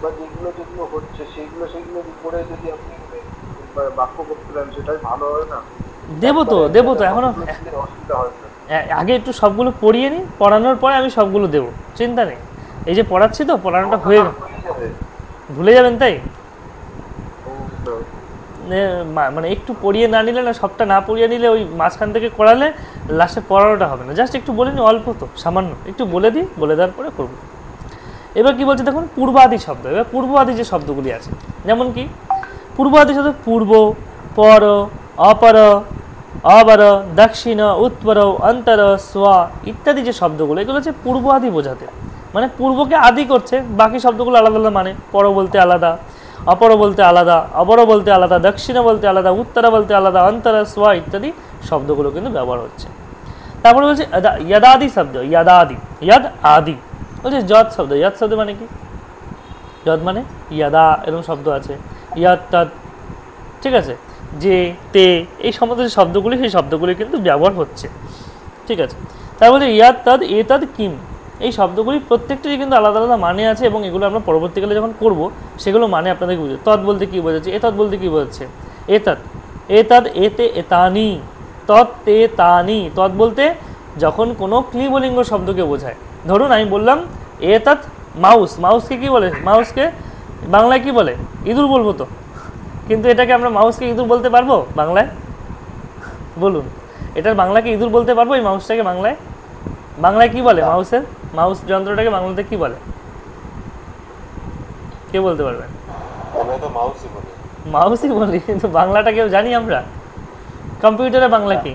বা যেগুলো যেগুলো হচ্ছে সেগুলো উপরে যদি আপনি বাক্য করতে দেন সেটাই ভালো হয় না? দেবো তো এখনো, অসুবিধা হয় না? আগে একটু সবগুলো পড়িয়ে নিই, পড়ানোর পরে আমি সবগুলো দেবো, চিন্তা নেই। এই যে পড়াচ্ছি তো, পড়ানোটা হয়ে ভুলে যাবেন তাই, মানে একটু পড়িয়ে না নিলে না, সবটা না পড়িয়ে নিলে ওই মাঝখান থেকে করালে লাস্টে পড়ানোটা হবে না। জাস্ট একটু বলে নিই, অল্প তো সামান্য একটু বলে দিই, বলে দেওয়ার পরে করবো। এবার কি বলছে দেখুন, পূর্বাদি শব্দ। এবার পূর্বাদি যে শব্দগুলি আছে, যেমন কি পূর্বাদি শব্দ পূর্ব, পর, অপর, অবর, দক্ষিণ, উত্তর, অন্তর, স্বা ইত্যাদি যে শব্দগুলো, এগুলো হচ্ছে পূর্ব আদি বোঝাতে, মানে পূর্বকে আদি করছে, বাকি শব্দগুলো আলাদা আলাদা, মানে পর বলতে আলাদা, অপর বলতে আলাদা, অবর বলতে আলাদা, দক্ষিণ বলতে আলাদা, উত্তর বলতে আলাদা, অন্তর, স্বা ইত্যাদি শব্দগুলো কিন্তু ব্যবহার হচ্ছে। তারপরে বলছে ইয়াদাদি শব্দ, ইয়াদাদি, ইয়াদ আদি বলছে। যদ শব্দ, ইয়াদ শব্দ মানে কি, যদ মানে ইয়াদা, এরকম শব্দ আছে, ইয়াদ তদ, ঠিক আছে, যে তে, এই সমস্ত যে শব্দগুলি, সেই শব্দগুলি কিন্তু ব্যবহার হচ্ছে, ঠিক আছে। তারপরে ইয়াদ তদ এ তদ কিম, এই শব্দগুলি প্রত্যেকটিরই কিন্তু আলাদা আলাদা মানে আছে, এবং এগুলো আমরা পরবর্তীকালে যখন করব সেগুলো মানে আপনাদেরকে বুঝে। তদ বলতে কী বোঝাচ্ছে, এ তদ বলতে কী বোঝাচ্ছে, এ তদ, এ তদ এতে এতানি, তৎ তে তানি। তৎ বলতে যখন কোনো ক্লিবলিঙ্গ শব্দকে বোঝায়, ধরুন আমি বললাম এ তৎ মাউস, মাউসকে কী বলে, মাউসকে বাংলায় কি বলে, ইঁদুর বলবো তো, কিন্তু এটাকে আমরা মাউসকে ইঁদুর বলতে পারবো বাংলায়? বলুন, এটার বাংলাকে ইঁদুর বলতে পারবো? এই মাউসটাকে বাংলায় কি বলে, মাউস যন্ত্রটাকে বাংলাতে কি বলে, কে বলতে পারবেন? মাউসই বলি, কিন্তু বাংলাটা কেউ জানি আমরা? কম্পিউটারে বাংলা কি,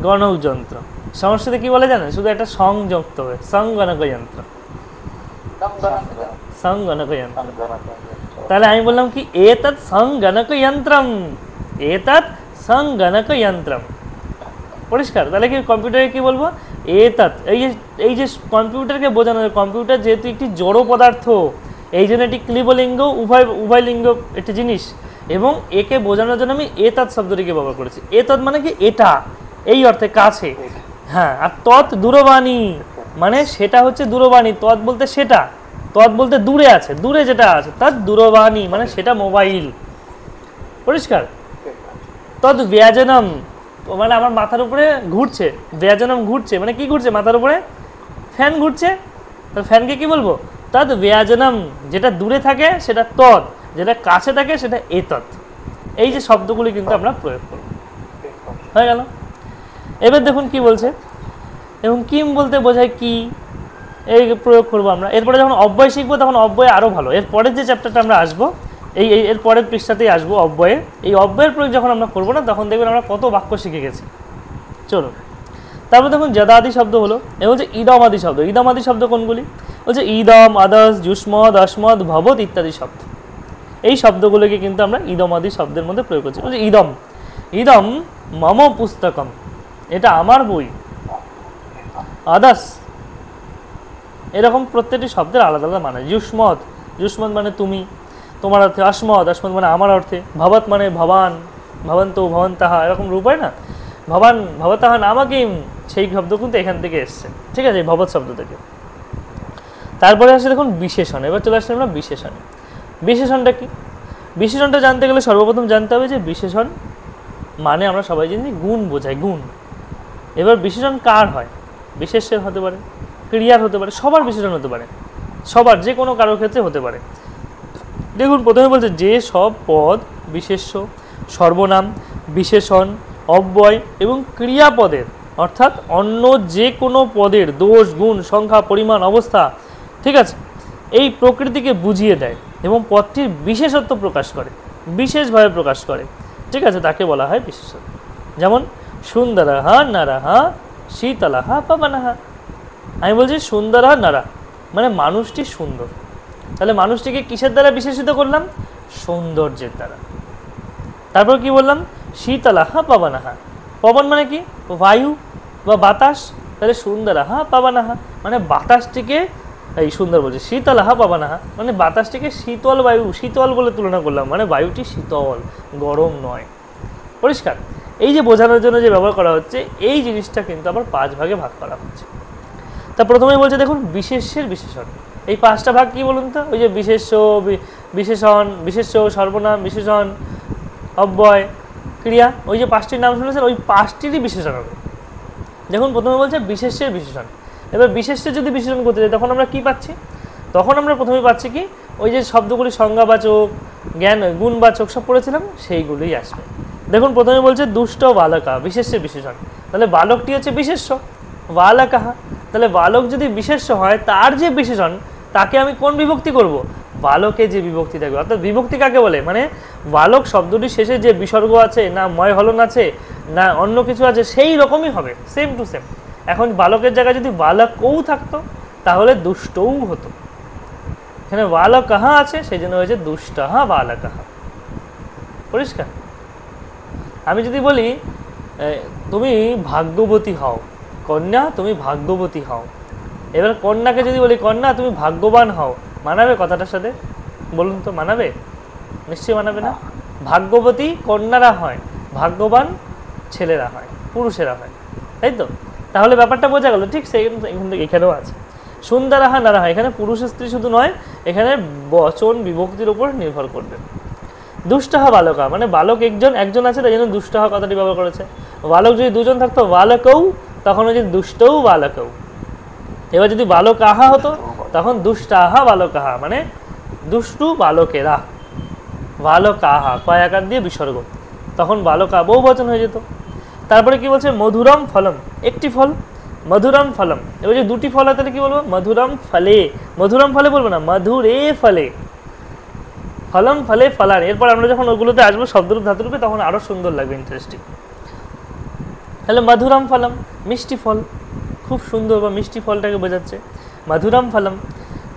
গণক যন্ত্র। সংস্কৃতে কি বলে জানেন, শুধু একটা সংযুক্ত হবে, সংগণক যন্ত্র। তাহলে আমি বললাম কি এতৎ সংগণক যন্ত্রম, এতৎ সংগণক যন্ত্রম, পরিষ্কার? তাহলে কি কম্পিউটারে কি বলবো, এতৎ, এই যে কম্পিউটারকে বোঝানো, কম্পিউটার যেহেতু একটি জড় পদার্থ, এই জন্য এটি ক্লিবলিঙ্গ, উভয় লিঙ্গ একটি জিনিস, এবং একে বোঝানোর জন্য আমি এতৎ শব্দটিকে ব্যবহার করেছি। এতৎ মানে কি এটা, এই অর্থে কাছে, হ্যাঁ। আর তৎ দূরবাণী, মানে সেটা হচ্ছে দূরবাণী, তৎ বলতে সেটা, তৎ বলতে দূরে আছে, দূরে যেটা আছে, তৎ দূরবাণী মানে সেটা মোবাইল, পরিষ্কার? তৎ ব্যজনম, মানে আমার মাথার উপরে ঘুরছে, ব্যজনম ঘুরছে, মানে কি ঘুরছে মাথার উপরে, ফ্যান ঘুরছে, তো ফ্যানকে কি বলবো, তৎ ব্যজনম। যেটা দূরে থাকে সেটা তৎ, যেটা কাছে থাকে সেটা এতৎ। এই যে শব্দগুলি কিন্তু আমরা প্রয়োগ করব, হয়ে গেল। এবার দেখুন কি বলছে, এবং কিম বলতে বোঝায় কি, এই প্রয়োগ করবো আমরা। এরপরে যখন অব্যয় শিখবো তখন অব্যয় আরও ভালো, এর পরের যে চ্যাপ্টারটা আমরা আসবো, এর পরের পৃষ্ঠাতেই আসবো অব্যয়ে। এই অব্যয়ের প্রয়োগ যখন আমরা করবো না, তখন দেখবেন আমরা কত বাক্য শিখে গেছি। চলুন, তারপর দেখুন যদাদি শব্দ হলো, এ হচ্ছে ইদম আদি শব্দ। ইদম আদি শব্দ কোনগুলি, বলছে ইদম, আদস, যুষ্মদ, অস্মদ, ভবত ইত্যাদি শব্দ। এই শব্দগুলোকে কিন্তু আমরা ইদম আদি শব্দের মধ্যে প্রয়োগ করছি। বলছে ইদম, ইদম মম পুস্তকম, এটা আমার বই। আদস, এরকম প্রত্যেকটি শব্দের আলাদা আলাদা মানে। যুষ্মদ, যুষ্মদ মানে তুমি, তোমার অর্থে। অস্মদ, অস্মদ মানে আমার অর্থে। ভবত মানে ভবান, ভবন্ত, ভবন্তাহা, এরকম রূপ হয় না, ভবান, ভবতাহা নামাকিম, সেই শব্দ কিন্তু এখান থেকে এসছে, ঠিক আছে, ভবত শব্দ থেকে। তারপরে আসে দেখুন বিশেষণ। এবার চলে আসলে আমরা বিশেষণে। বিশেষণটা কি, বিশেষণটা জানতে গেলে সর্বপ্রথম জানতে হবে যে বিশেষণ মানে আমরা সবাই জানি গুণ বোঝায়, গুণ। এবার বিশেষণ কার হয়, বিশেষ্যের হতে পারে, ক্রিয়ার হতে পারে, সবার বিশেষণ হতে পারে, সবার, যে কোনো কারোর ক্ষেত্রে হতে পারে। দেখুন প্রথমে বলছে যে সব পদ, বিশেষ্য, সর্বনাম, বিশেষণ, অব্যয় এবং ক্রিয়াপদের, অর্থাৎ অন্য যে কোনো পদের দোষ, গুণ, সংখ্যা, পরিমাণ, অবস্থা, ঠিক আছে, এই প্রকৃতিকে বুঝিয়ে দেয় এবং পদটির বিশেষত্ব প্রকাশ করে। বিশেষভাবে প্রকাশ করে, ঠিক আছে, তাকে বলা হয় বিশেষণ। যেমন সুন্দরহ নরহ শীতলহ পবনহ। আমি বলছি সুন্দরহ নরহ মানে মানুষটি সুন্দর, তাহলে মানুষটিকে কিসের দ্বারা বিশেষিত করলাম? সৌন্দর্যের দ্বারা। তারপর কি বললাম? শীতলহ পবনহ, পবন মানে কি? বায়ু বা বাতাস, তাহলে সুন্দরহ পবনহ মানে বাতাসটিকে, এই সুন্দর বলছে শীতলহ পবনহ মানে বাতাসটিকে শীতল বায়ু, শীতল বলে তুলনা করলাম, মানে বায়ুটি শীতল, গরম নয়। পরিষ্কার? এই যে বোঝানোর জন্য যে ব্যবহার করা হচ্ছে, এই জিনিসটা কিন্তু আবার 5 ভাগে ভাগ করা হচ্ছে। তা প্রথমেই বলছে দেখুন বিশেষ্যের বিশেষণ। এই 5টা ভাগ কি বলুন তো? ওই যে বিশেষ্য, বিশেষণ, বিশেষ্য, সর্বনাম, বিশেষণ, অব্যয়, ক্রিয়া, ওই যে 5টির নাম শুনেছেন, ওই 5টিরই বিশেষণ হবে। দেখুন প্রথমে বলছে বিশেষ্যের বিশেষণ। এবার বিশেষ্যের যদি বিশেষণ করতে যাই তখন আমরা কি পাচ্ছি? তখন আমরা প্রথমে পাচ্ছি কি, ওই যে শব্দগুলি সংজ্ঞাবাচক, জ্ঞান গুণবাচক সব পড়েছিলাম, সেইগুলোই আসবে। দেখুন প্রথমে বলছে দুষ্ট বালকা, বিশেষ্যের বিশেষণ, তাহলে বালকটি হচ্ছে বিশেষ্য, বালকাহা, তাহলে বালক যদি বিশেষ্য হয়, তার যে বিশেষণ তাকে আমি কোন বিভক্তি করব? বালকে যে বিভক্তি থাকবে। অর্থাৎ বিভক্তি কাকে বলে? মানে বালক শব্দটির শেষে যে বিসর্গ আছে, না ময় হলন আছে, না অন্য কিছু আছে, সেই রকমই হবে, সেম টু সেম। এখন বালকের জায়গায় যদি বালকও থাকতো তাহলে দুষ্টও হতো। এখানে বালকাহা আছে, সেই জন্য হয়েছে দুষ্টহা বালকাহা। পরিষ্কার? আমি যদি বলি তুমি ভাগ্যবতী হও, কন্যা তুমি ভাগ্যবতী হও, এবার কন্যাকে যদি বলি কন্যা তুমি ভাগ্যবান হও, মানাবে কথাটার সাথে? বলুন তো, মানাবে? নিশ্চয়ই মানাবে না। ভাগ্যবতী কন্যারা হয়, ভাগ্যবান ছেলেরা হয়, পুরুষেরা হয়, তাই তো? তাহলে ব্যাপারটা বোঝা গেল। ঠিক সেই এখানেও আছে সুন্দরাহা নারাহা, এখানে পুরুষ স্ত্রী শুধু নয়, এখানে বচন বিভক্তির উপর নির্ভর করবে। দুষ্টহা বালকা মানে বালক একজন আছে, তাই জন্য দুষ্টহা কথাটি ব্যবহার করেছে। বালক যদি দুজন থাকতো বালকৌ, তখন হচ্ছে দুষ্টৌ বালকৌ। এবার যদি বালকাহা হতো তখন দুষ্টাহা বালকাহা মানে দুষ্টু বালকেরা, বালকাহা কয়াকার দিয়ে বিসর্গ, তখন বালকা বহু বচন হয়ে যেত। তারপরে কি বলছে? মধুরম ফলম, একটি ফল, মধুরম ফলম। এবার যদি দুটি ফল হয় তাহলে কি বলবো? মধুরম ফলে, মধুরম ফলে বলবো না, মধুরে ফলে, ফলম ফলে ফলান। এরপর আমরা যখন ওগুলোতে আসবো শব্দরূপ ধাতুরূপে, তখন আরো সুন্দর লাগবে, ইন্টারেস্টিং। তাহলে মধুরম ফলম মিষ্টি ফল, খুব সুন্দর বা মিষ্টি ফলটাকে বোঝাচ্ছে, মধুরম ফলম।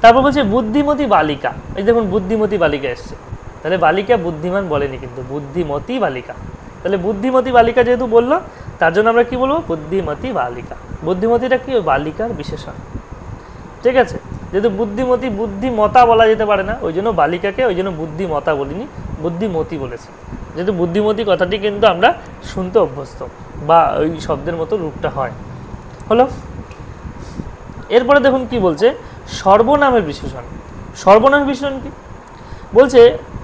তারপর বলছে বুদ্ধিমতী বালিকা, এই দেখুন বুদ্ধিমতী বালিকা এসছে, তাহলে বালিকা বুদ্ধিমান বলেনি কিন্তু, বুদ্ধিমতী বালিকা। তাহলে বুদ্ধিমতী বালিকা যেহেতু বললো, তার জন্য আমরা কি বলবো? বুদ্ধিমতী বালিকা। বুদ্ধিমতীটা কি? বালিকার বিশেষণ, ঠিক আছে? যেহেতু বুদ্ধিমতী, বুদ্ধিমতা বলা যেতে পারে না, ওই জন্য বালিকাকে ওই জন্য বুদ্ধিমতা বলিনি, বুদ্ধিমতী বলেছি। যেহেতু বুদ্ধিমতী কথাটি কিন্তু আমরা শুনতে অভ্যস্ত, বা ওই শব্দের মতো রূপটা হয়, হলো। এরপরে দেখুন কি বলছে? সর্বনামের বিশেষণ। সর্বনামের বিশেষণ কি বলছে?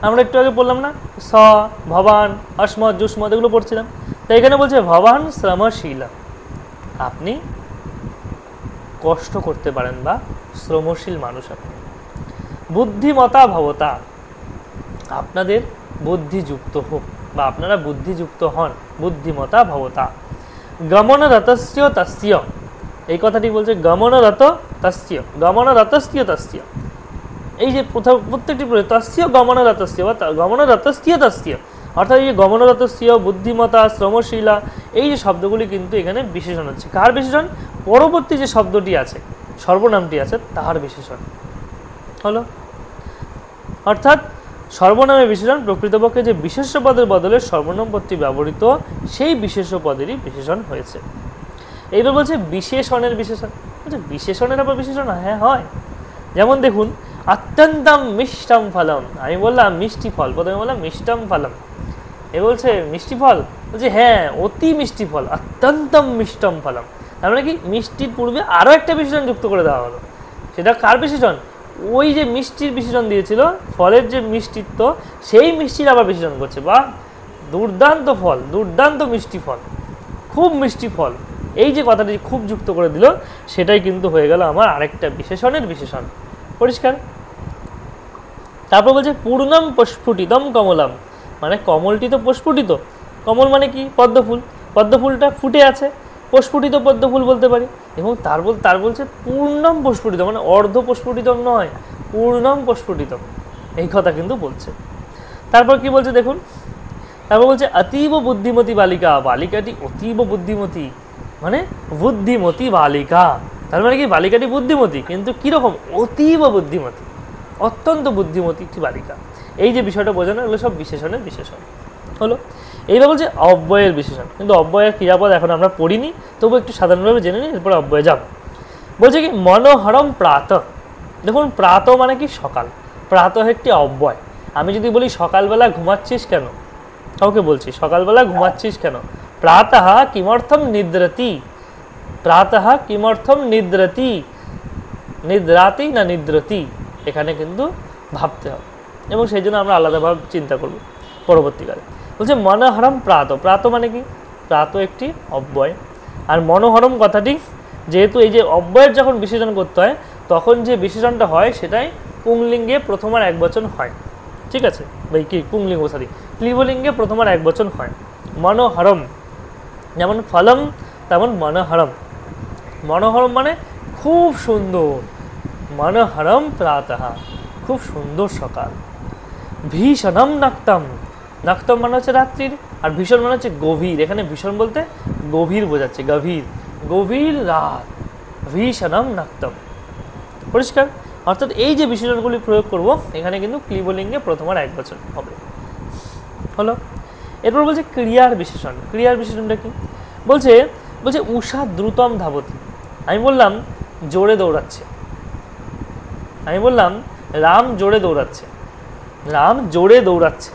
আমরা একটু আগে বললাম না, স, ভবান, অস্মৎ, যুষ্মৎ, এগুলো পড়ছিলাম। তাই এখানে বলছে ভবান শ্রমশীলা, আপনি কষ্ট করতে পারেন বা শ্রমশীল মানুষ আপনি। বুদ্ধিমতা ভবতা, আপনাদের বুদ্ধিযুক্ত হোক বা আপনারা বুদ্ধিযুক্ত হন, বুদ্ধিমতা ভবতা। গমনরতস্য তস্য, এই কথাটি বলছে গমনরত তস্য, গমনরতস্য তস্য। এই যে প্রত্যেকটি তস্য গমনরতস্য বা গমনরতস্য তস্য, অর্থাৎ এই যে গমনরতস্য, বুদ্ধিমতা, শ্রমশীলা, এই যে শব্দগুলি কিন্তু এখানে বিশেষণ হচ্ছে। কার বিশেষণ? পরবর্তী যে শব্দটি আছে, সর্বনামটি আছে, তার বিশেষণ হলো। অর্থাৎ সর্বনামের বিশেষণ প্রকৃতপক্ষে যে বিশেষ্য পদের বদলে সর্বনাম পদটি ব্যবহৃত, সেই বিশেষ্য পদেরই বিশেষণ হয়েছে। এইবার বলছে বিশেষণের বিশেষণ। বলছে বিশেষণের আবার বিশেষণ? হ্যাঁ হয়। যেমন দেখুন অত্যন্তম মিষ্টম ফলম, আমি বললাম মিষ্টি ফল, প্রথমে বললাম মিষ্টম ফলম, এ বলছে মিষ্টি ফল, বলছে হ্যাঁ অতি মিষ্টি ফল, অত্যন্তম মিষ্টম ফলম। তার মানে কি? মিষ্টির পূর্বে আরও একটা বিশেষণ যুক্ত করে দেওয়া হলো। সেটা কার বিশেষণ? ওই যে মিষ্টির বিশেষণ দিয়েছিল, ফলের যে মিষ্টিত্ব, সেই মিষ্টির আবার বিশেষণ করছে। বা দুর্দান্ত ফল, দুর্দান্ত মিষ্টি ফল, খুব মিষ্টি ফল, এই যে কথাটি খুব যুক্ত করে দিল, সেটাই কিন্তু হয়ে গেল আমার আরেকটা বিশেষণের বিশেষণ। পরিষ্কার? তারপর বলছে পূর্ণম প্রস্ফুটিতম কমলম, মানে কমলটি তো প্রস্ফুটিত, কমল মানে কি? পদ্মফুল, পদ্মফুলটা ফুটে আছে, প্রস্ফুটিত পদ্মফুল বলতে পারি। এবং তার বলছে পূর্ণম প্রস্ফুটিত, মানে অর্ধ প্রস্ফুটিত নয়, পূর্ণম প্রস্ফুটিত, এই কথা কিন্তু বলছে। তারপর কি বলছে দেখুন, তারপর বলছে অতীব বুদ্ধিমতী বালিকা, বালিকাটি অতীব বুদ্ধিমতী, মানে বুদ্ধিমতী বালিকা, তার মানে কি বালিকাটি বুদ্ধিমতী, কিন্তু কীরকম, অতীব বুদ্ধিমতী, অত্যন্ত বুদ্ধিমতী একটি বালিকা। এই যে বিষয়টা বোঝানো, এগুলো সব বিশেষণের বিশেষণ হলো। এইবার বলছে অব্যয়ের বিশেষণ, কিন্তু অব্যয়ের ক্রিয়াপদ এখন আমরা পড়িনি, তবু একটু সাধারণভাবে জেনে নিই, এরপরে অব্যয়ে যাব। বলছে কি মনোহরম প্রাত, দেখুন প্রাত মানে কি সকাল, প্রাত একটি অব্যয়। আমি যদি বলি সকালবেলা ঘুমাচ্ছিস কেন, কাউকে বলছি সকালবেলা ঘুমাচ্ছিস কেন, প্রাতঃ কিমর্থম নিদ্রতি, প্রাতঃ কিমর্থম নিদ্রতি, নিদ্রাতি না নিদ্রতি, এখানে কিন্তু ভাবতে হবে, এবং সেই জন্য আমরা আলাদাভাবে চিন্তা করব পরবর্তীকালে। বলছে মনোহরম প্রাত, প্রাত মানে কি, প্রাত একটি অব্যয়, আর মনোহরম কথাটি যেহেতু এই যে অব্যয়ের যখন বিশেষণ করতে হয় তখন যে বিশেষণটা হয় সেটাই পুংলিঙ্গে প্রথম আর একবচন হয়, ঠিক আছে ভাই, কি পুংলিঙ্গ সরি ক্লিবলিঙ্গে প্রথম আর একবচন হয়। মনোহরম যেমন ফলম তেমন মনোহরম, মনোহরম মানে খুব সুন্দর, মনোহরম প্রাতঃ খুব সুন্দর সকাল। ভীষণম নাক্তম, নাক্তম মানে হচ্ছে রাত্রির, আর ভীষণ মানে হচ্ছে গভীর, এখানে ভীষণ বলতে গভীর বোঝাচ্ছে, গভীর, গভীর রাত, ভীষণম নাক্তম, পরিষ্কার। অর্থাৎ এই যে বিশেষণগুলি প্রয়োগ করব এখানে কিন্তু ক্লিবলিঙ্গে প্রথম আর একবচন হবে, হলো। এরপর বলছে ক্রিয়ার বিশেষণ, ক্রিয়ার বিশেষণটা কি বলছে, বলছে উষা দ্রুতম ধাবতি, আমি বললাম জোরে দৌড়াচ্ছে, আমি বললাম রাম জোরে দৌড়াচ্ছে, রাম জোরে দৌড়াচ্ছে,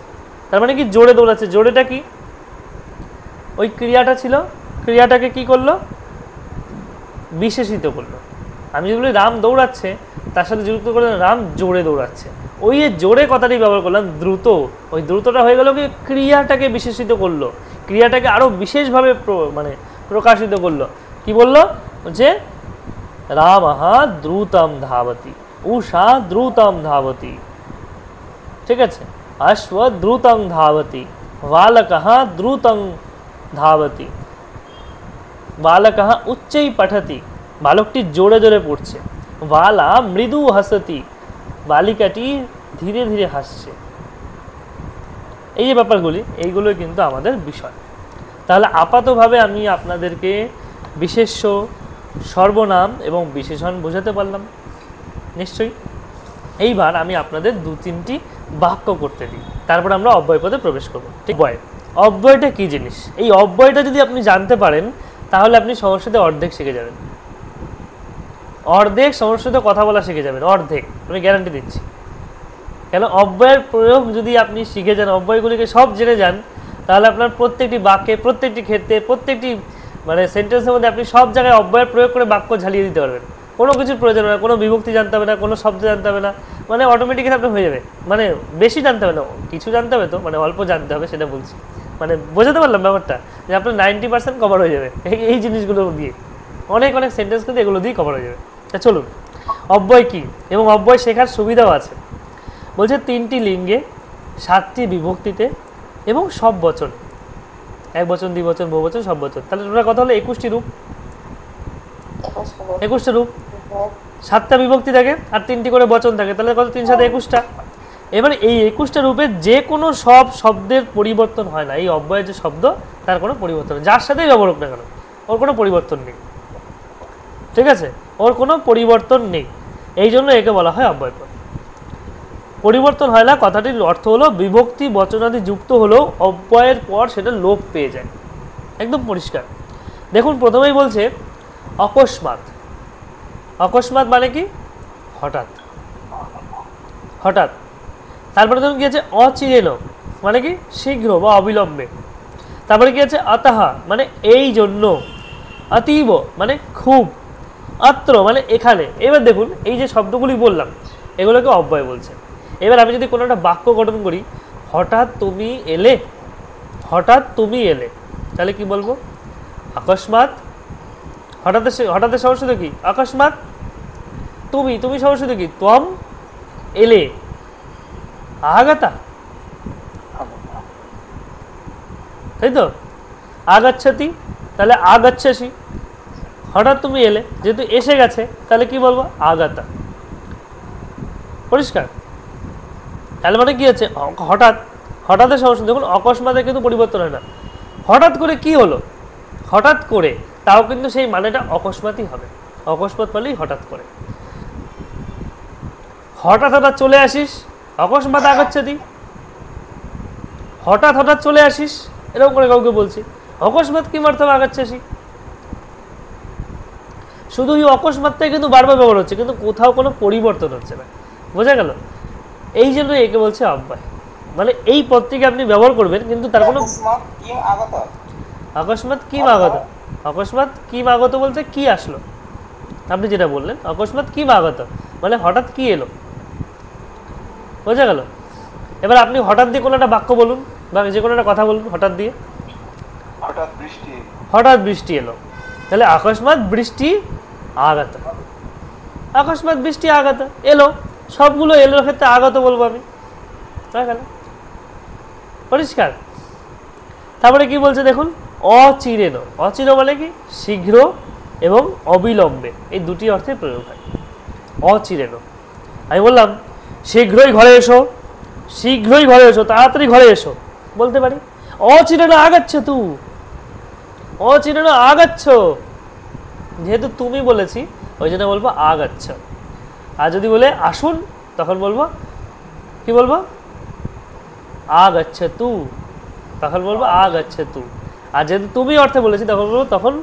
তার মানে কি জোরে দৌড়াচ্ছে, জোরেটা কি, ওই ক্রিয়াটা ছিল, ক্রিয়াটাকে কি করলো, বিশেষিত করলো। আমি যদি বলি রাম দৌড়াচ্ছে, তার সাথে যুক্ত করলাম রাম জোরে দৌড়াচ্ছে, ওই যে জোরে কথাটি ব্যবহার করলাম দ্রুত, ওই দ্রুতটা হয়ে গেল কি ক্রিয়াটাকে বিশেষিত করলো, ক্রিয়াটাকে আরও বিশেষভাবে মানে প্রকাশিত করলো। কি বললো যে রামঃ দ্রুতম ধাবতি, উষা দ্রুতম ধাবতি, ঠিক আছে, অশ্ব দ্রুতং ধাবতি, বালকः দ্রুতং ধাবতি, বালকः উচ্চৈ পঠতি, বালকটি জোরে জোরে পড়ছে, বালা মৃদু হাসতি, বালিকাটি ধীরে ধীরে হাসছে। এই যে ব্যাপারগুলি, এইগুলো কিন্তু আমাদের বিষয়। তাহলে আপাতভাবে আমি আপনাদেরকে বিশেষ্য, সর্বনাম এবং বিশেষণ বোঝাতে পারলাম নিশ্চয়ই। এইবার আমি আপনাদের 2-3টি বাক্য করতে দিই, তারপর আমরা অব্যয় পদে প্রবেশ করব। ঠিক, অব্যয়, অব্যয়টা কি জিনিস, এই অব্যয়টা যদি আপনি জানতে পারেন তাহলে আপনি সমস্যাতে অর্ধেক শিখে যাবেন, অর্ধেক সমস্যাতে কথা বলা শিখে যাবেন, অর্ধেক, আমি গ্যারান্টি দিচ্ছি। কেন, অব্যয়ের প্রয়োগ যদি আপনি শিখে যান, অব্যয়গুলিকে সব জেনে যান, তাহলে আপনার প্রত্যেকটি বাক্যে, প্রত্যেকটি ক্ষেত্রে, প্রত্যেকটি মানে সেন্টেন্সের মধ্যে আপনি সব জায়গায় অব্যয়ের প্রয়োগ করে বাক্য ঝালিয়ে দিতে পারবেন। কোনো কিছুর প্রয়োজন হবে না, কোনো বিভক্তি জানতে হবে না, কোনো শব্দ জানতে হবে না, মানে অটোমেটিক্যালি আপনার হয়ে যাবে। মানে বেশি জানতে হবে না, কিছু জানতে হবে তো, মানে অল্প জানতে হবে, সেটা বলছি। মানে বোঝাতে পারলাম ব্যাপারটা, যে আপনার 90% কভার হয়ে যাবে এই জিনিসগুলো দিয়ে, অনেক অনেক সেন্টেন্স কিন্তু এগুলো দিয়ে কভার হয়ে যাবে। চলুন, অব্যয় কি এবং অব্যয় শেখার সুবিধাও আছে। বলছে 3টি লিঙ্গে, 7টি বিভক্তিতে এবং সব বচন, এক বচন, দ্বিবচন, বহুবচন, সব বচন, তাহলে টোটাল কথা হলো 21টি রূপ, 21টা রূপ, 7টা বিভক্তি থাকে আর 3টি করে বচন থাকে, তাহলে কত, 3 7 21টা। এবার এই 21টা রূপে যে কোনো সব শব্দের পরিবর্তন হয় না, এই অব্যয়ের যে শব্দ তার কোনো পরিবর্তন নেই, যার সাথেই ব্যবহার হোক না কেন ওর কোনো পরিবর্তন নেই, ঠিক আছে, ওর কোনো পরিবর্তন নেই, এই জন্য একে বলা হয় অব্যয় পদ। পরিবর্তন হয় না কথাটির অর্থ হলো বিভক্তি বচনাদি যুক্ত হলেও অব্যয়ের পর সেটা লোপ পেয়ে যায়, একদম পরিষ্কার। দেখুন প্রথমেই বলছে অকস্মাৎ, অকস্মাৎ মানে কি, হঠাৎ, হঠাৎ। তারপরে ধরুন কি আছে অচিরেন, মানে কি শীঘ্র বা অবিলম্বে। তারপরে কি আছে অতঃ, মানে এই জন্য। অতীব মানে খুব। অত্র মানে এখানে। এবার দেখুন এই যে শব্দগুলি বললাম এগুলোকে অব্যয় বলছে। এবার আমি যদি কোনো একটা বাক্য গঠন করি, হঠাৎ তুমি এলে, হঠাৎ তুমি এলে, তাহলে কি বলবো, অকস্মাৎ। হঠাৎ, হঠাৎ সমস্যা কি, অকস্মাৎ। তুমি, তুমি সমস্যা কি, ত্বম এলে, আগতা, তাই তো, আগাচ্ছতি, তাহলে আগাচ্ছসি। হঠাৎ তুমি এলে, যেহেতু এসে গেছে তাহলে কি বলবো, আগতা, পরিষ্কার। তাহলে মানে কি আছে, হঠাৎ হঠাৎ সমস্যা। দেখুন অকস্মাতে কিন্তু পরিবর্তন হয় না, হঠাৎ করে কি হলো, হঠাৎ করে, তাও কিন্তু সেই মানেটা অকস্মাতই হবে। অকস্মাত মানেই হঠাৎ করে। হঠাৎ হঠাৎ চলে আসিস, অকস্মাত আগচ্ছেদি। হঠাৎ হঠাৎ চলে আসিস, এরকম করে কাউকে বলছি, অকস্মাত কিমার্থম আগাচ্ছেসি। শুধু এই অকস্মাতটাই কিন্তু বারবার ব্যবহার হচ্ছে, কিন্তু কোথাও কোনো পরিবর্তন হচ্ছে না। বোঝা গেল? এই জন্য একে বলছে অব্যয়। মানে এই পদটিকে আপনি ব্যবহার করবেন, কিন্তু তার কোনো অকস্মাৎ কিম আগত। অকস্মাৎ কিম আগত বলতে কি আসলো, আপনি যেটা বললেন অকস্মাৎ কিম আগত মানে হঠাৎ কি এলো। বোঝা গেল? এবার আপনি হঠাৎ দিয়ে কোনো একটা বাক্য বলুন বা যে কোনো একটা কথা বলুন হঠাৎ দিয়ে। হঠাৎ বৃষ্টি এলো, তাহলে অকস্মাৎ বৃষ্টি আগত। অকস্মাৎ বৃষ্টি আগত এলো, সবগুলো এলোর ক্ষেত্রে আগত বলবো আমি। পরিষ্কার? তারপরে কি বলছে দেখুন, অচিরেন। অচির মানে কি, শীঘ্র এবং অবিলম্বে, এই দুটি অর্থে প্রয়োগ হয়। অচিরেন, আমি বললাম শীঘ্রই ঘরে এসো, শীঘ্রই ঘরে এসো, তাড়াতাড়ি ঘরে এসো বলতে পারি। অচিরেন আগাচ্ছ তু, অচিরেন আগাচ্ছ, যেহেতু তুমি বলেছি ওই জন্য বলবো আগাচ্ছ। আর যদি বলে আসুন তখন বলবো কি বলবো, আগাচ্ছ তু, তখন বলবো আগাচ্ছ তু। আর যেহেতু তুমি অর্থে বলেছি তখন বলবো তখন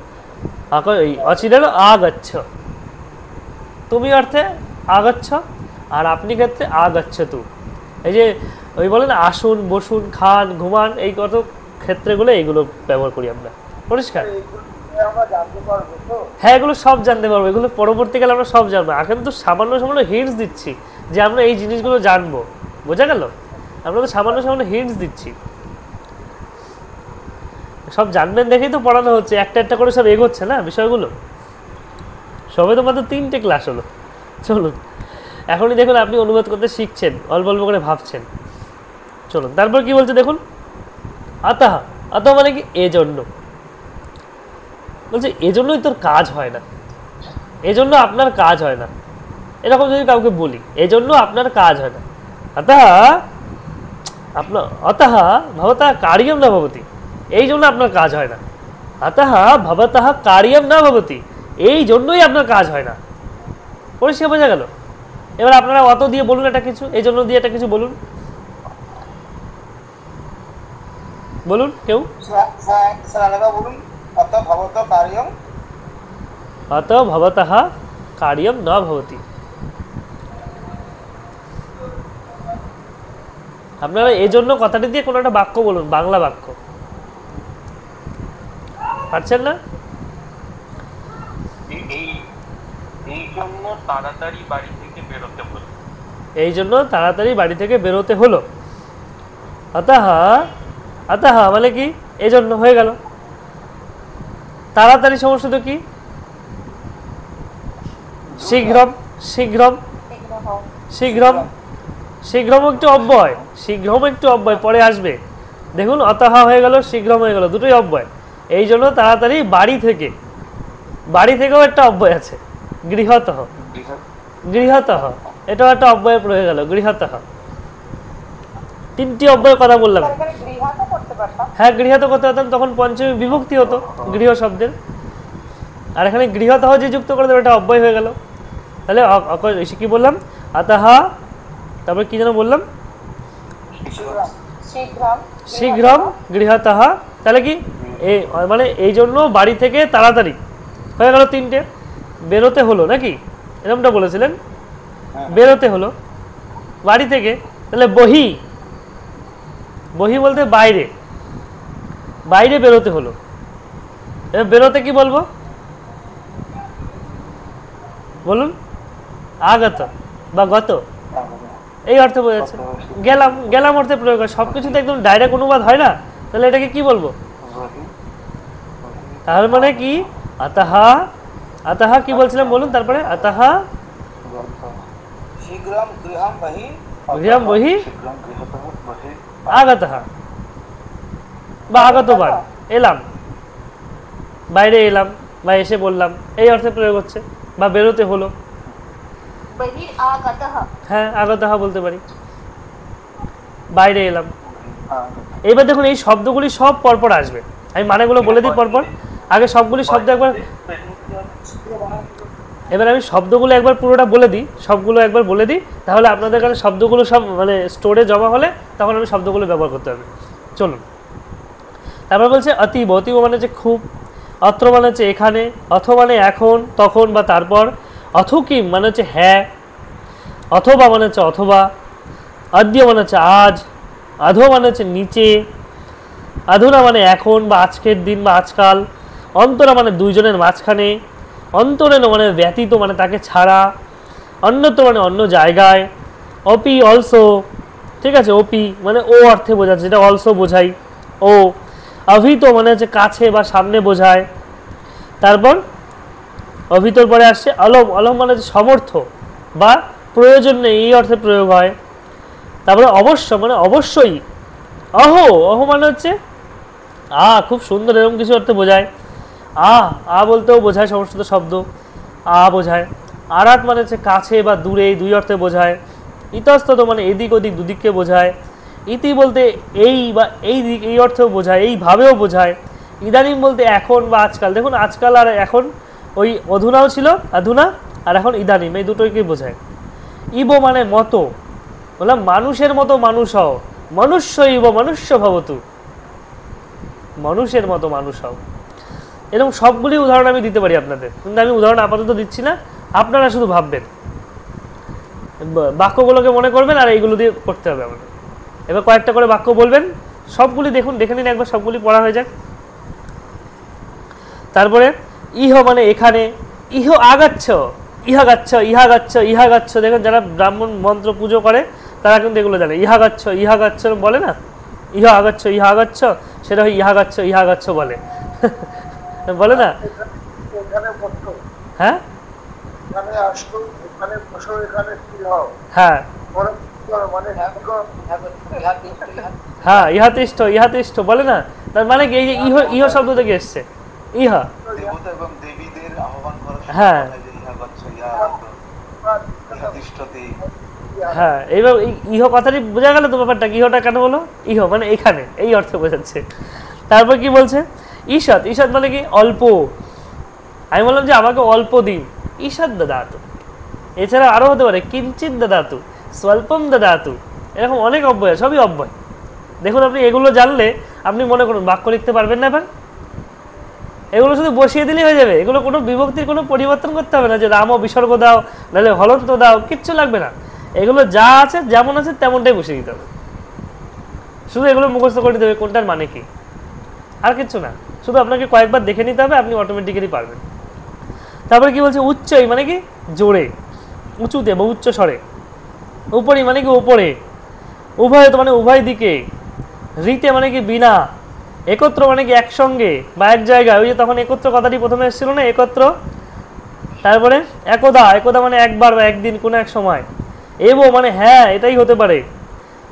অচিরেন আগাচ্ছ। তুমি অর্থে আগাচ্ছ আর আপনি ক্ষেত্রে আগাচ্ছ তু। এই যে ওই বলেন আসুন, বসুন, খান, ঘুমান, এই কত ক্ষেত্রেগুলো এইগুলো ব্যবহার করি আমরা। পরিষ্কার? হ্যাঁ, এগুলো সব জানতে পারবো, এগুলো পরবর্তীকালে আমরা সব জানবো। এখন তো সামান্য সামান্য হিন্টস দিচ্ছি যে আমরা এই জিনিসগুলো জানবো। বোঝা গেল? আমরা তো সামান্য সামান্য হিন্টস দিচ্ছি, সব জানবেন দেখেই তো পড়ানো হচ্ছে, একটা একটা করে সব এগোচ্ছে না বিষয়গুলো। সবে তো মাত্র 3টে ক্লাস হলো। চলুন এখনই দেখুন আপনি অনুবাদ করতে শিখছেন, অল্প অল্প করে ভাবছেন। চলুন তারপর কি বলছে দেখুন, আতাহ। আতাহ মানে কি, এজন্য। বলছে এজন্যই তোর কাজ হয় না, এজন্য আপনার কাজ হয় না। এরকম যদি কাউকে বলি, এজন্য আপনার কাজ হয় না। আতাহ আপনার, অতঃ ভবতঃ কার্যম না ভবতি, এই জন্য আপনার কাজ হয় না। আতঃ ভবতঃ কার্যম না ভবতি, এই জন্যই আপনার কাজ হয় না। পরিষ্কার বোঝা গেল? এবার আপনারা অত দিয়ে বলুন একটা কিছু, এই জন্য দিয়ে একটা কিছু বলুন, বলুন কেউ। অত ভবতঃ কার্যম না ভবতি। আপনারা এই জন্য কথাটি দিয়ে কোনো একটা বাক্য বলুন, বাংলা বাক্য। পারছেন না? এই জন্য তাড়াতাড়ি বাড়ি থেকে বেরোতে হলো। এই জন্য তাড়াতাড়ি বাড়ি থেকে বেরোতে হলো। আতাহ, আতাহ মানে কি, এই জন্য হয়ে গেল। তাড়াতাড়ি সমস্যা তো কি, শীঘ্রম। শীঘ্রম, শীঘ্রম, শীঘ্রম একটু অব্যয়, শীঘ্রম একটু অব্যয় পরে আসবে। দেখুন অতঃ হয়ে গেল, শীঘ্রম হয়ে গেল, দুটোই অব্যয়। এই জন্য তাড়াতাড়ি বাড়ি থেকে, বাড়ি থেকেও একটা অব্যয় আছে, গৃহতঃ। গৃহতঃ এটাও একটা অব্যয় প্রয়োগ গেল, গৃহতঃ। 3টি অব্যয়ের কথা বললাম। হ্যাঁ, গৃহত করতে পারতাম, তখন পঞ্চমী বিভক্তি হতো গৃহ শব্দের। আর এখানে গৃহতঃ যে যুক্ত করে দেবে এটা অব্যয় হয়ে গেল। তাহলে কি বললাম, আতাহ, তারপর কি যেন বললাম, শীঘ্রম গৃহতঃ। তাহলে কি মানে এই জন্য বাড়ি থেকে তাড়াতাড়ি হয়ে গেল 3টে। বেরোতে হলো নাকি, এরকমটা বলেছিলেন, বেরোতে হলো বাড়ি থেকে। তাহলে বহি, বহি বলতে বাইরে, বাইরে বেরোতে হলো। এবার বেরোতে কি বলবো বলুন, আগত বা গত, এই অর্থে বোঝাচ্ছে। গেলাম, গেলাম অর্থে প্রয়োগ হয়। সবকিছু তো একদম ডাইরেক্ট অনুবাদ হয় না, তাহলে এটাকে কি বলবো? তার মানে কি, আতাহ, আতাহ কি বলছিলাম বলুন তারপরে, আতাহ গৃহম বহি আগতঃ বা আগতবান, এলাম, বাইরে এলাম বা এসে বললাম, এই অর্থে প্রয়োগ হচ্ছে। বা বেরোতে হলো, হ্যাঁ আগতঃ বলতে পারি, বাইরে এলাম। হ্যাঁ এবার দেখুন এই শব্দগুলি সব পরপর আসবে, আমি মানেগুলো বলে দিই পরপর। আগে সবগুলি শব্দ একবার, এবার আমি শব্দগুলো একবার পুরোটা বলে দিই, সবগুলো একবার বলে দিই, তাহলে আপনাদের কাছে শব্দগুলো সব মানে স্টোরে জমা হলে তখন আমি শব্দগুলো ব্যবহার করতে হবে। চলুন, তারপর বলছে অতীব। অতীব মানে হচ্ছে খুব, অত্র মানে হচ্ছে এখানে, অথ মানে এখন, তখন বা তারপর, অথকিম মানে হচ্ছে হ্যাঁ, অথবা মানে হচ্ছে অথবা, অদ্য মানে হচ্ছে আজ, আধো মানে হচ্ছে নিচে, আধুনা মানে এখন বা আজকের দিন বা আজকাল, অন্তরা মানে দুইজনের মাঝখানে, অন্তরেণ মানে ব্যতীত মানে তাকে ছাড়া, অন্যত্র মানে অন্য জায়গায়, অপি অলসো, ঠিক আছে, অপি মানে ও অর্থে বোঝাচ্ছে, যেটা অলসো বোঝাই ও, অভিত মানে হচ্ছে কাছে বা সামনে বোঝায়। তারপর অভিতর পরে আসছে অলম। অলম মানে হচ্ছে সমর্থ বা প্রয়োজন নেই এই অর্থে প্রয়োগ হয়। তারপরে অবশ্য মানে অবশ্যই। অহ, অহ মানে হচ্ছে খুব সুন্দর, এরকম কিছু অর্থে বোঝায়। বলতেও বোঝায়, সমস্ত শব্দ বোঝায়। আরাত মানে হচ্ছে কাছে বা দূরে, দুই অর্থে বোঝায়। ইতস্তত মানে এদিক ওদিক দুদিককে বোঝায়। ইতি বলতে এই বা এই দিক এই অর্থেও বোঝায়, এইভাবেও বোঝায়। ইদানিং বলতে এখন বা আজকাল। দেখুন আজকাল আর এখন ওই অধুনাও ছিল, আধুনা, আর এখন ইদানিং, এই দুটোকে বোঝায়। ইব মানে মতো, বললাম মানুষের মতো মানুষ হও, মনুষ্য ইব মনুষ্য ভবতু, মানুষের মতো মানুষ হও। এরকম সবগুলি উদাহরণ আমি দিতে পারি আপনাদের, কিন্তু আমি উদাহরণ আপাতত দিচ্ছি না, আপনারা শুধু ভাববেন, বাক্যগুলোকে মনে করবেন আর এইগুলো দিয়ে করতে হবে আমাদের। এবার কয়েকটা করে বাক্য বলবেন, সবগুলি দেখুন, দেখে নিন একবার, সবগুলি পড়া হয়ে যাক। তারপরে ইহ মানে এখানে, ইহ আগাচ্ছ, ইহা গাচ্ছ, ইহা গাচ্ছ, ইহা গাচ্ছ। দেখুন যারা ব্রাহ্মণ মন্ত্র পুজো করে তারা কিন্তু এগুলো জানে। ইহা গাচ্ছ, ইহা গাচ্ছ বলে না, ইহা আগাচ্ছ, ইহা আগাচ্ছ, সেটা হয় ইহা গাচ্ছ, ইহা গাচ্ছ বলে বলে না। এখানে বসো, হ্যাঁ এখানে আসো, এখানে বসো, এখানে স্থির হও, হ্যাঁ পরে মানে হ্যাঁ, ইহাতিষ্ঠ, ইহাতিষ্ঠ বলে না। তার মানে কি এই যে ইহ, ইহ শব্দ থেকে এসছে, ইহা। দেবতা এবং দেবীদের আহ্বান করার সময় হ্যাঁ। বলা হয় যে ইহা গচ্ছ, ইহা ইহা তিষ্ঠতি। হ্যাঁ, এইবার ইহ কথাটি বোঝা গেল তো ব্যাপারটা, ইহটা কেন বলো, ইহ মানে এখানে, এই অর্থে বোঝাচ্ছে। তারপর কি বলছে, ঈষৎ। ঈষৎ মানে কি অল্প। আমি বললাম যে আমাকে অল্প দিন, ঈষৎ দাদাতু। এছাড়া আরো হতে পারে কিঞ্চিৎ দাদাতু, স্বল্পম দাদাতু, এরকম অনেক অব্যয়, সবই অব্যয়। দেখুন আপনি এগুলো জানলে আপনি মনে করুন বাক্য লিখতে পারবেন না। এবার এগুলো শুধু বসিয়ে দিলেই হয়ে যাবে, এগুলো কোনো বিভক্তির কোনো পরিবর্তন করতে হবে না, যে রাম ও বিসর্গ দাও, নাহলে হলন্ত দাও, কিচ্ছু লাগবে না। এগুলো যা আছে যেমন আছে তেমনটাই বসিয়ে দিতে হবে, শুধু এগুলো মুখস্থ করে দিতে হবে কোনটার মানে কি, আর কিচ্ছু না। শুধু আপনাকে কয়েকবার দেখে নিতে হবে, আপনি অটোমেটিক্যালি পারবেন। তারপরে কি বলছে, উচ্চই মানে কি জোরে, উঁচুতে বা উচ্চ স্বরে। উপরি মানে কি উপরে, উভয় তো মানে উভয় দিকে। রীতে মানে কি বিনা। একত্র মানে কি একসঙ্গে বা এক জায়গায়, ওই যে তখন একত্র কথাটি প্রথমে এসেছিল না, একত্র। তারপরে একদা, একদা মানে একবার বা একদিন, কোনো এক সময়। এব মানে হ্যাঁ, এটাই হতে পারে।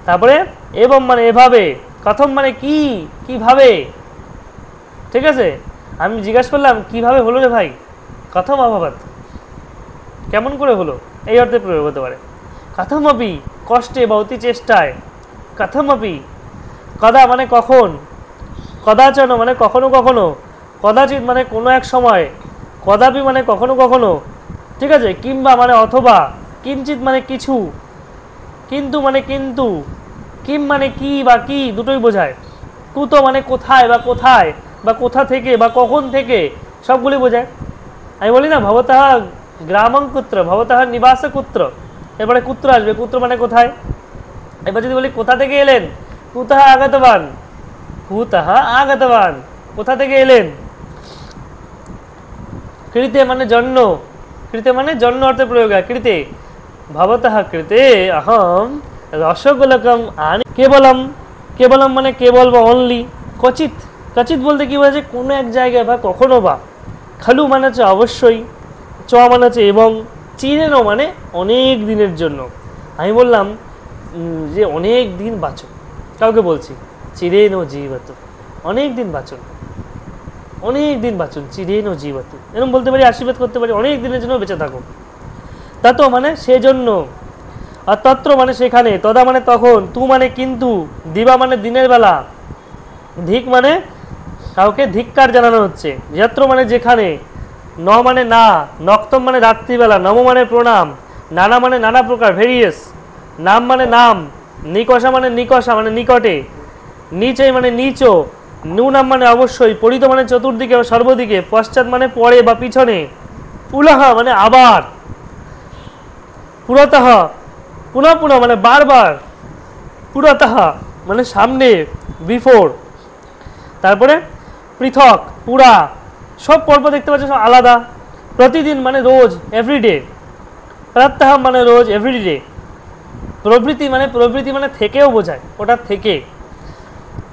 তারপরে এবং মানে এভাবে, কথম মানে কি, কিভাবে। ঠিক আছে, আমি জিজ্ঞাসা করলাম কিভাবে হলো রে ভাই, কথম অভাবাত, কেমন করে হলো, এই অর্থে প্রয়োগ হতে পারে। কথমপি কষ্টে বা অতি চেষ্টায়, কথমপি। কদা মানে কখন, কদাচন মানে কখনো কখনো, কদাচিৎ মানে কোনো এক সময়, কদাপি মানে কখনো কখনো। ঠিক আছে, কিংবা মানে অথবা, কিঞ্চিৎ মানে কিছু, কিন্তু মানে কিন্তু, কিম মানে কি বা কি, দুটোই বোঝায়। কুত মানে কোথায় বা কোথায়, বা কোথা থেকে বা কখন থেকে, সবগুলি বোঝায়। আমি বলি না ভবতঃ গ্রামং কুত্র, ভবতঃ নিবাস কুত্র, এরপরে কুত্র আসবে, কুত্র মানে কোথায়। এবার যদি বলি কোথা থেকে এলেন, কুতঃ আগতবান, কুতঃ আগতবান, কোথা থেকে এলেন। কৃতে মানে জন্য, কৃতে মানে জন্য অর্থে প্রয়োগ হয়। কৃতে ভবতঃ কৃতে অহম রসগোলকম আনি, কেবলম, কেবলম মানে কেবল বা অনলি। কচিত, কচিত বলতে কি বলছে, কোনো এক জায়গায় বা কখনো বা। খালু মানে হচ্ছে অবশ্যই, চ মানে হচ্ছে এবং, চিরেনো মানে অনেক দিনের জন্য। আমি বললাম যে অনেক দিন বাঁচো, কাউকে বলছি চিরেনো জীবত, অনেক দিন বাঁচুন, অনেক দিন বাঁচুন, চিরেনো জীবত, এরকম বলতে পারি, আশীর্বাদ করতে পারি, অনেক দিনের জন্য বেঁচে থাকো। তা তো মানে সেজন্য। আর তত্র মানে সেখানে, তদা মানে তখন, তু মানে কিন্তু, দিবা মানে দিনের বেলা, ধিক মানে কাউকে ধিক্কার জানানো হচ্ছে, যত্র মানে যেখানে, ন মানে না, নক্তম মানে রাত্রিবেলা, নম মানে প্রণাম, নানা মানে নানা প্রকার ভেরিয়াস, নাম মানে নাম, নিকষা মানে নিকষা মানে নিকটে, নিচে মানে নিচ, নু নাম মানে অবশ্যই, পরিত মানে চতুর্দিকে বা সর্বদিকে, পশ্চাৎ মানে পরে বা পিছনে, পুলাহা মানে আবার, পুরতঃ পুনঃ পুনঃ মানে বারবার, পুরতঃ মানে সামনে বিফোর, তারপরে পৃথক পুরা, সব পর্ব দেখতে পাচ্ছ সব আলাদা, প্রতিদিন মানে রোজ এভরিডে, প্রাত্যহ মানে রোজ এভরিডে, প্রভৃতি মানে থেকেও বোঝায়, ওটা থেকে,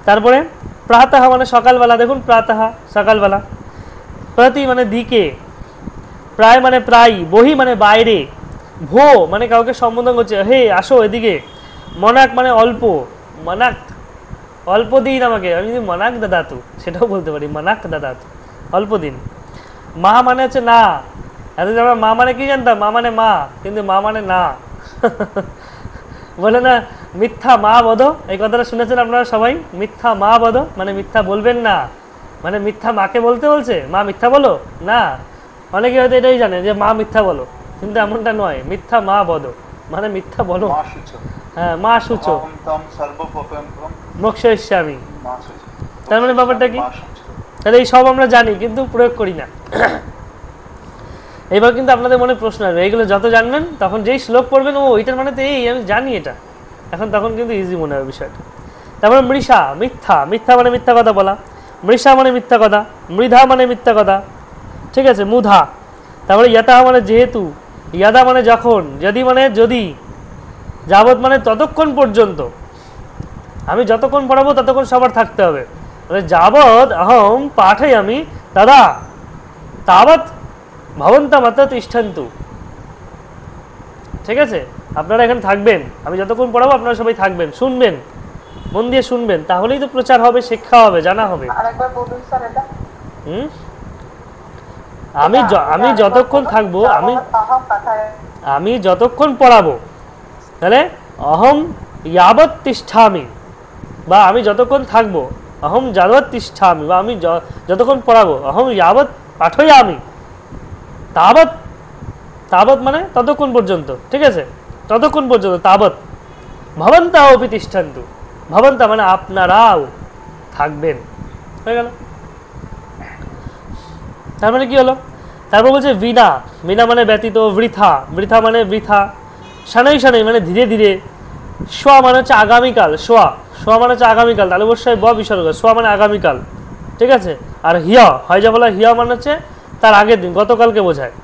তারপরে প্রাতঃ মানে সকালবেলা, দেখুন প্রাতঃ সকালবেলা, প্রতি মানে দিকে, প্রায় মানে প্রায়, বহি মানে বাইরে, ভো মানে কাউকে সম্বোধন করছে, হে আসো এদিকে, মনাক মানে অল্প, মনাক অল্প দিন আমাকে, আমি যদি মনাক দাদাতু সেটাও বলতে পারি, মনাক দাদাতু অল্প দিন, মা মানে হচ্ছে না, এতদিন আমরা মা মানে কি জানতাম, মা মানে মা, কিন্তু মা মানে না বলে না মিথ্যা মা বদ, এই কথাটা শুনেছেন আপনারা সবাই, মিথ্যা মা বদ মানে মিথ্যা বলবেন না, মানে মিথ্যা মাকে বলতে বলছে, মা মিথ্যা বলো না, অনেকে হয়তো এটাই জানে যে মা মিথ্যা বলো, কিন্তু এমনটা নয়, মিথ্যা মা বদ মানে মিথ্যা বলো, হ্যাঁ মা সূচো মোক্ষয়িষ্যামি, তার মানে ব্যাপারটা কি, তাহলে এই সব আমরা জানি কিন্তু প্রয়োগ করি না। এবার কিন্তু আপনাদের মনে প্রশ্ন আসবে, এইগুলো যত জানবেন তখন যেই শ্লোক পড়বেন, ও এটার মানে তো এই আমি জানি এটা, এখন তখন কিন্তু ইজি মনে হবে বিষয়টা। তারপরে মৃষা মিথ্যা, মিথ্যা মানে মিথ্যা কথা বলা, মৃষা মানে মিথ্যা কথা, মৃধা মানে মিথ্যা কথা, ঠিক আছে, মুধা, তারপরে ইয়াতা মানে যেহেতু, ইয়াদা মানে যখন, যদি মানে যদি, যাবৎ মানে ততক্ষণ পর্যন্ত, আমি যতক্ষণ পড়াবো ততক্ষণ সবার থাকতে হবে, মানে যাবৎ অহম পাঠাই আমি দাদা তাবৎ ভবন্তামাত্র তিষ্ঠন্তু, ঠিক আছে, আপনারা এখানে থাকবেন, আমি যতক্ষণ পড়াবো আপনারা সবাই থাকবেন, শুনবেন, মন দিয়ে শুনবেন, তাহলেই তো প্রচার হবে, শিক্ষা হবে, জানা হবে। আমি যতক্ষণ থাকবো, আমি যতক্ষণ পড়াবো, তাহলে অহম ইয়াবৎ তিষ্ঠামি, বা আমি যতক্ষণ থাকবো, অহম যাবৎ তিষ্ঠামি, বা আমি যতক্ষণ পড়াবো, অহম ইয়াবৎ পাঠয়ামি, তাবৎ, তাবৎ মানে ততক্ষণ পর্যন্ত, ঠিক আছে, ততক্ষণ পর্যন্ত, তাবৎ ভবন্তাও অপি তিষ্ঠন্তু, ভবন্তা মানে আপনারাও থাকবেন, হয়ে গেল। তার মানে কি হলো, তারপর বলছে বিনা, বিনা মানে ব্যতীত, বৃথা, বৃথা মানে বৃথা, শানাই শানাই মানে ধীরে ধীরে, সোয়া মানে হচ্ছে আগামীকাল, সোয়া, সোয়া মানে হচ্ছে আগামীকাল, তাহলে অবশ্যই ব বিসর্গ, সোয়া মানে আগামীকাল, ঠিক আছে, আর হিয়া হয় যা বলা, হিয়া মানে হচ্ছে তার আগের দিন, গতকালকে বোঝায়,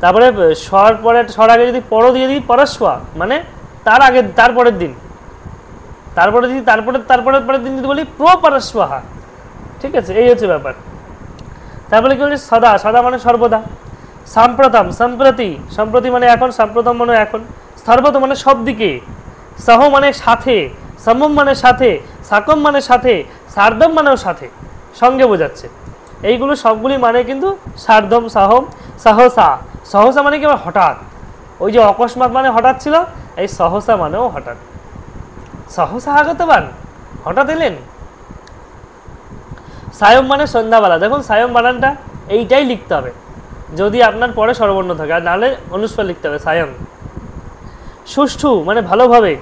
তারপরে স্বর পরে, স্বর আগে যদি পর দিয়ে দিই, পরস্পা মানে তার আগে, তারপরের দিন, তারপরে দিদি, তারপরের দিন যদি বলি প্রপরস্পহা, ঠিক আছে, এই হচ্ছে ব্যাপার। তারপরে কি বলছে সদা, সদা মানে সর্বদা, সাম্প্রতম সম্প্রতি, সম্প্রতি মানে এখন, সাম্প্রতম মানে এখন, সর্বত মানে সব দিকে, সহ মানে সাথে, সমম মানে সাথে, সাকম মানে সাথে, সার্ধম মানেও সাথে, সঙ্গে বোঝাচ্ছে, এইগুলো সবগুলি মানে কিন্তু সার্ধম, সাহম, সহসা, সহসা মানে কি আবার হঠাৎ, ওই যে অকস্মাৎ মানে হঠাৎ ছিল, এই সহসা মানেও হঠাৎ, সহসা আগতবান হঠাৎ এলেন। সায়ম মানে সন্ধ্যাবেলা, দেখুন সায়ম বানানটা এইটাই লিখতে হবে যদি আপনার পরে স্বরবর্ণ থাকে, আর নাহলে অনুস্বার লিখতে হবে সায়ম। সুষ্ঠু মানে ভালোভাবে,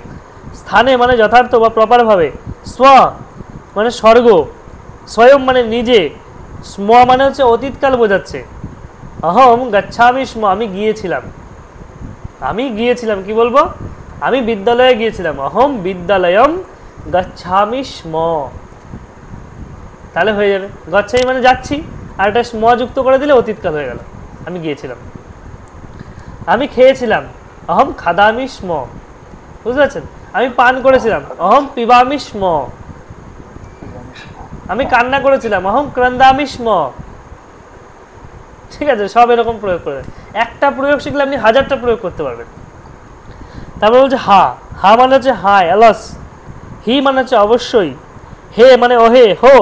স্থানে মানে যথার্থ বা প্রপারভাবে, স্ব মানে স্বর্গ, স্বয়ং মানে নিজে, স্ম মানে হচ্ছে অতীতকাল বোঝাচ্ছে, অহম গচ্ছামি স্ম আমি গিয়েছিলাম, আমি গিয়েছিলাম, কি বলবো, আমি বিদ্যালয়ে গিয়েছিলাম, অহম বিদ্যালয়ম গচ্ছামি স্ম, তাহলে হয়ে যাবে, গচ্ছামি মানে যাচ্ছি, আর একটা স্ম যুক্ত করে দিলে অতীতকাল হয়ে গেল, আমি গিয়েছিলাম। আমি খেয়েছিলাম, অহম খাদামি স্ম, বুঝতে পারছেন, আমি পান করেছিলাম, অহম পিবামি স্ম, আমি কান্না করেছিলাম, অহম ক্রন্দামি স্ম, ঠিক আছে, সব এরকম প্রয়োগ করে, একটা প্রয়োগ শিখলে আপনি হাজারটা প্রয়োগ করতে পারবেন। তারপর বলছে হা, হা মানে হচ্ছে হাই অলস, হি মানে হচ্ছে অবশ্যই, হে মানে ওহে হো,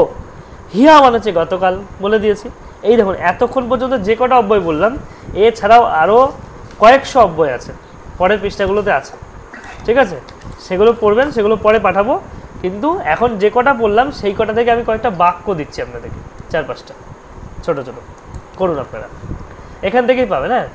হিয়া মানে হচ্ছে গতকাল, বলে দিয়েছি। এই দেখুন এতক্ষণ পর্যন্ত যে কটা অব্যয় বললাম, এছাড়াও আরও কয়েকশো অব্যয় আছে, পরের পৃষ্ঠাগুলোতে আছে, ঠিক আছে, সেগুলো পড়বেন, সেগুলো পরে পাঠাবো। কিন্তু এখন যে কটা বললাম সেই কটা থেকে আমি কয়েকটা বাক্য দিচ্ছি আপনাদেরকে, 4-5টা ছোটো ছোটো করুন আপনারা, এখান থেকেই পাবেন। হ্যাঁ,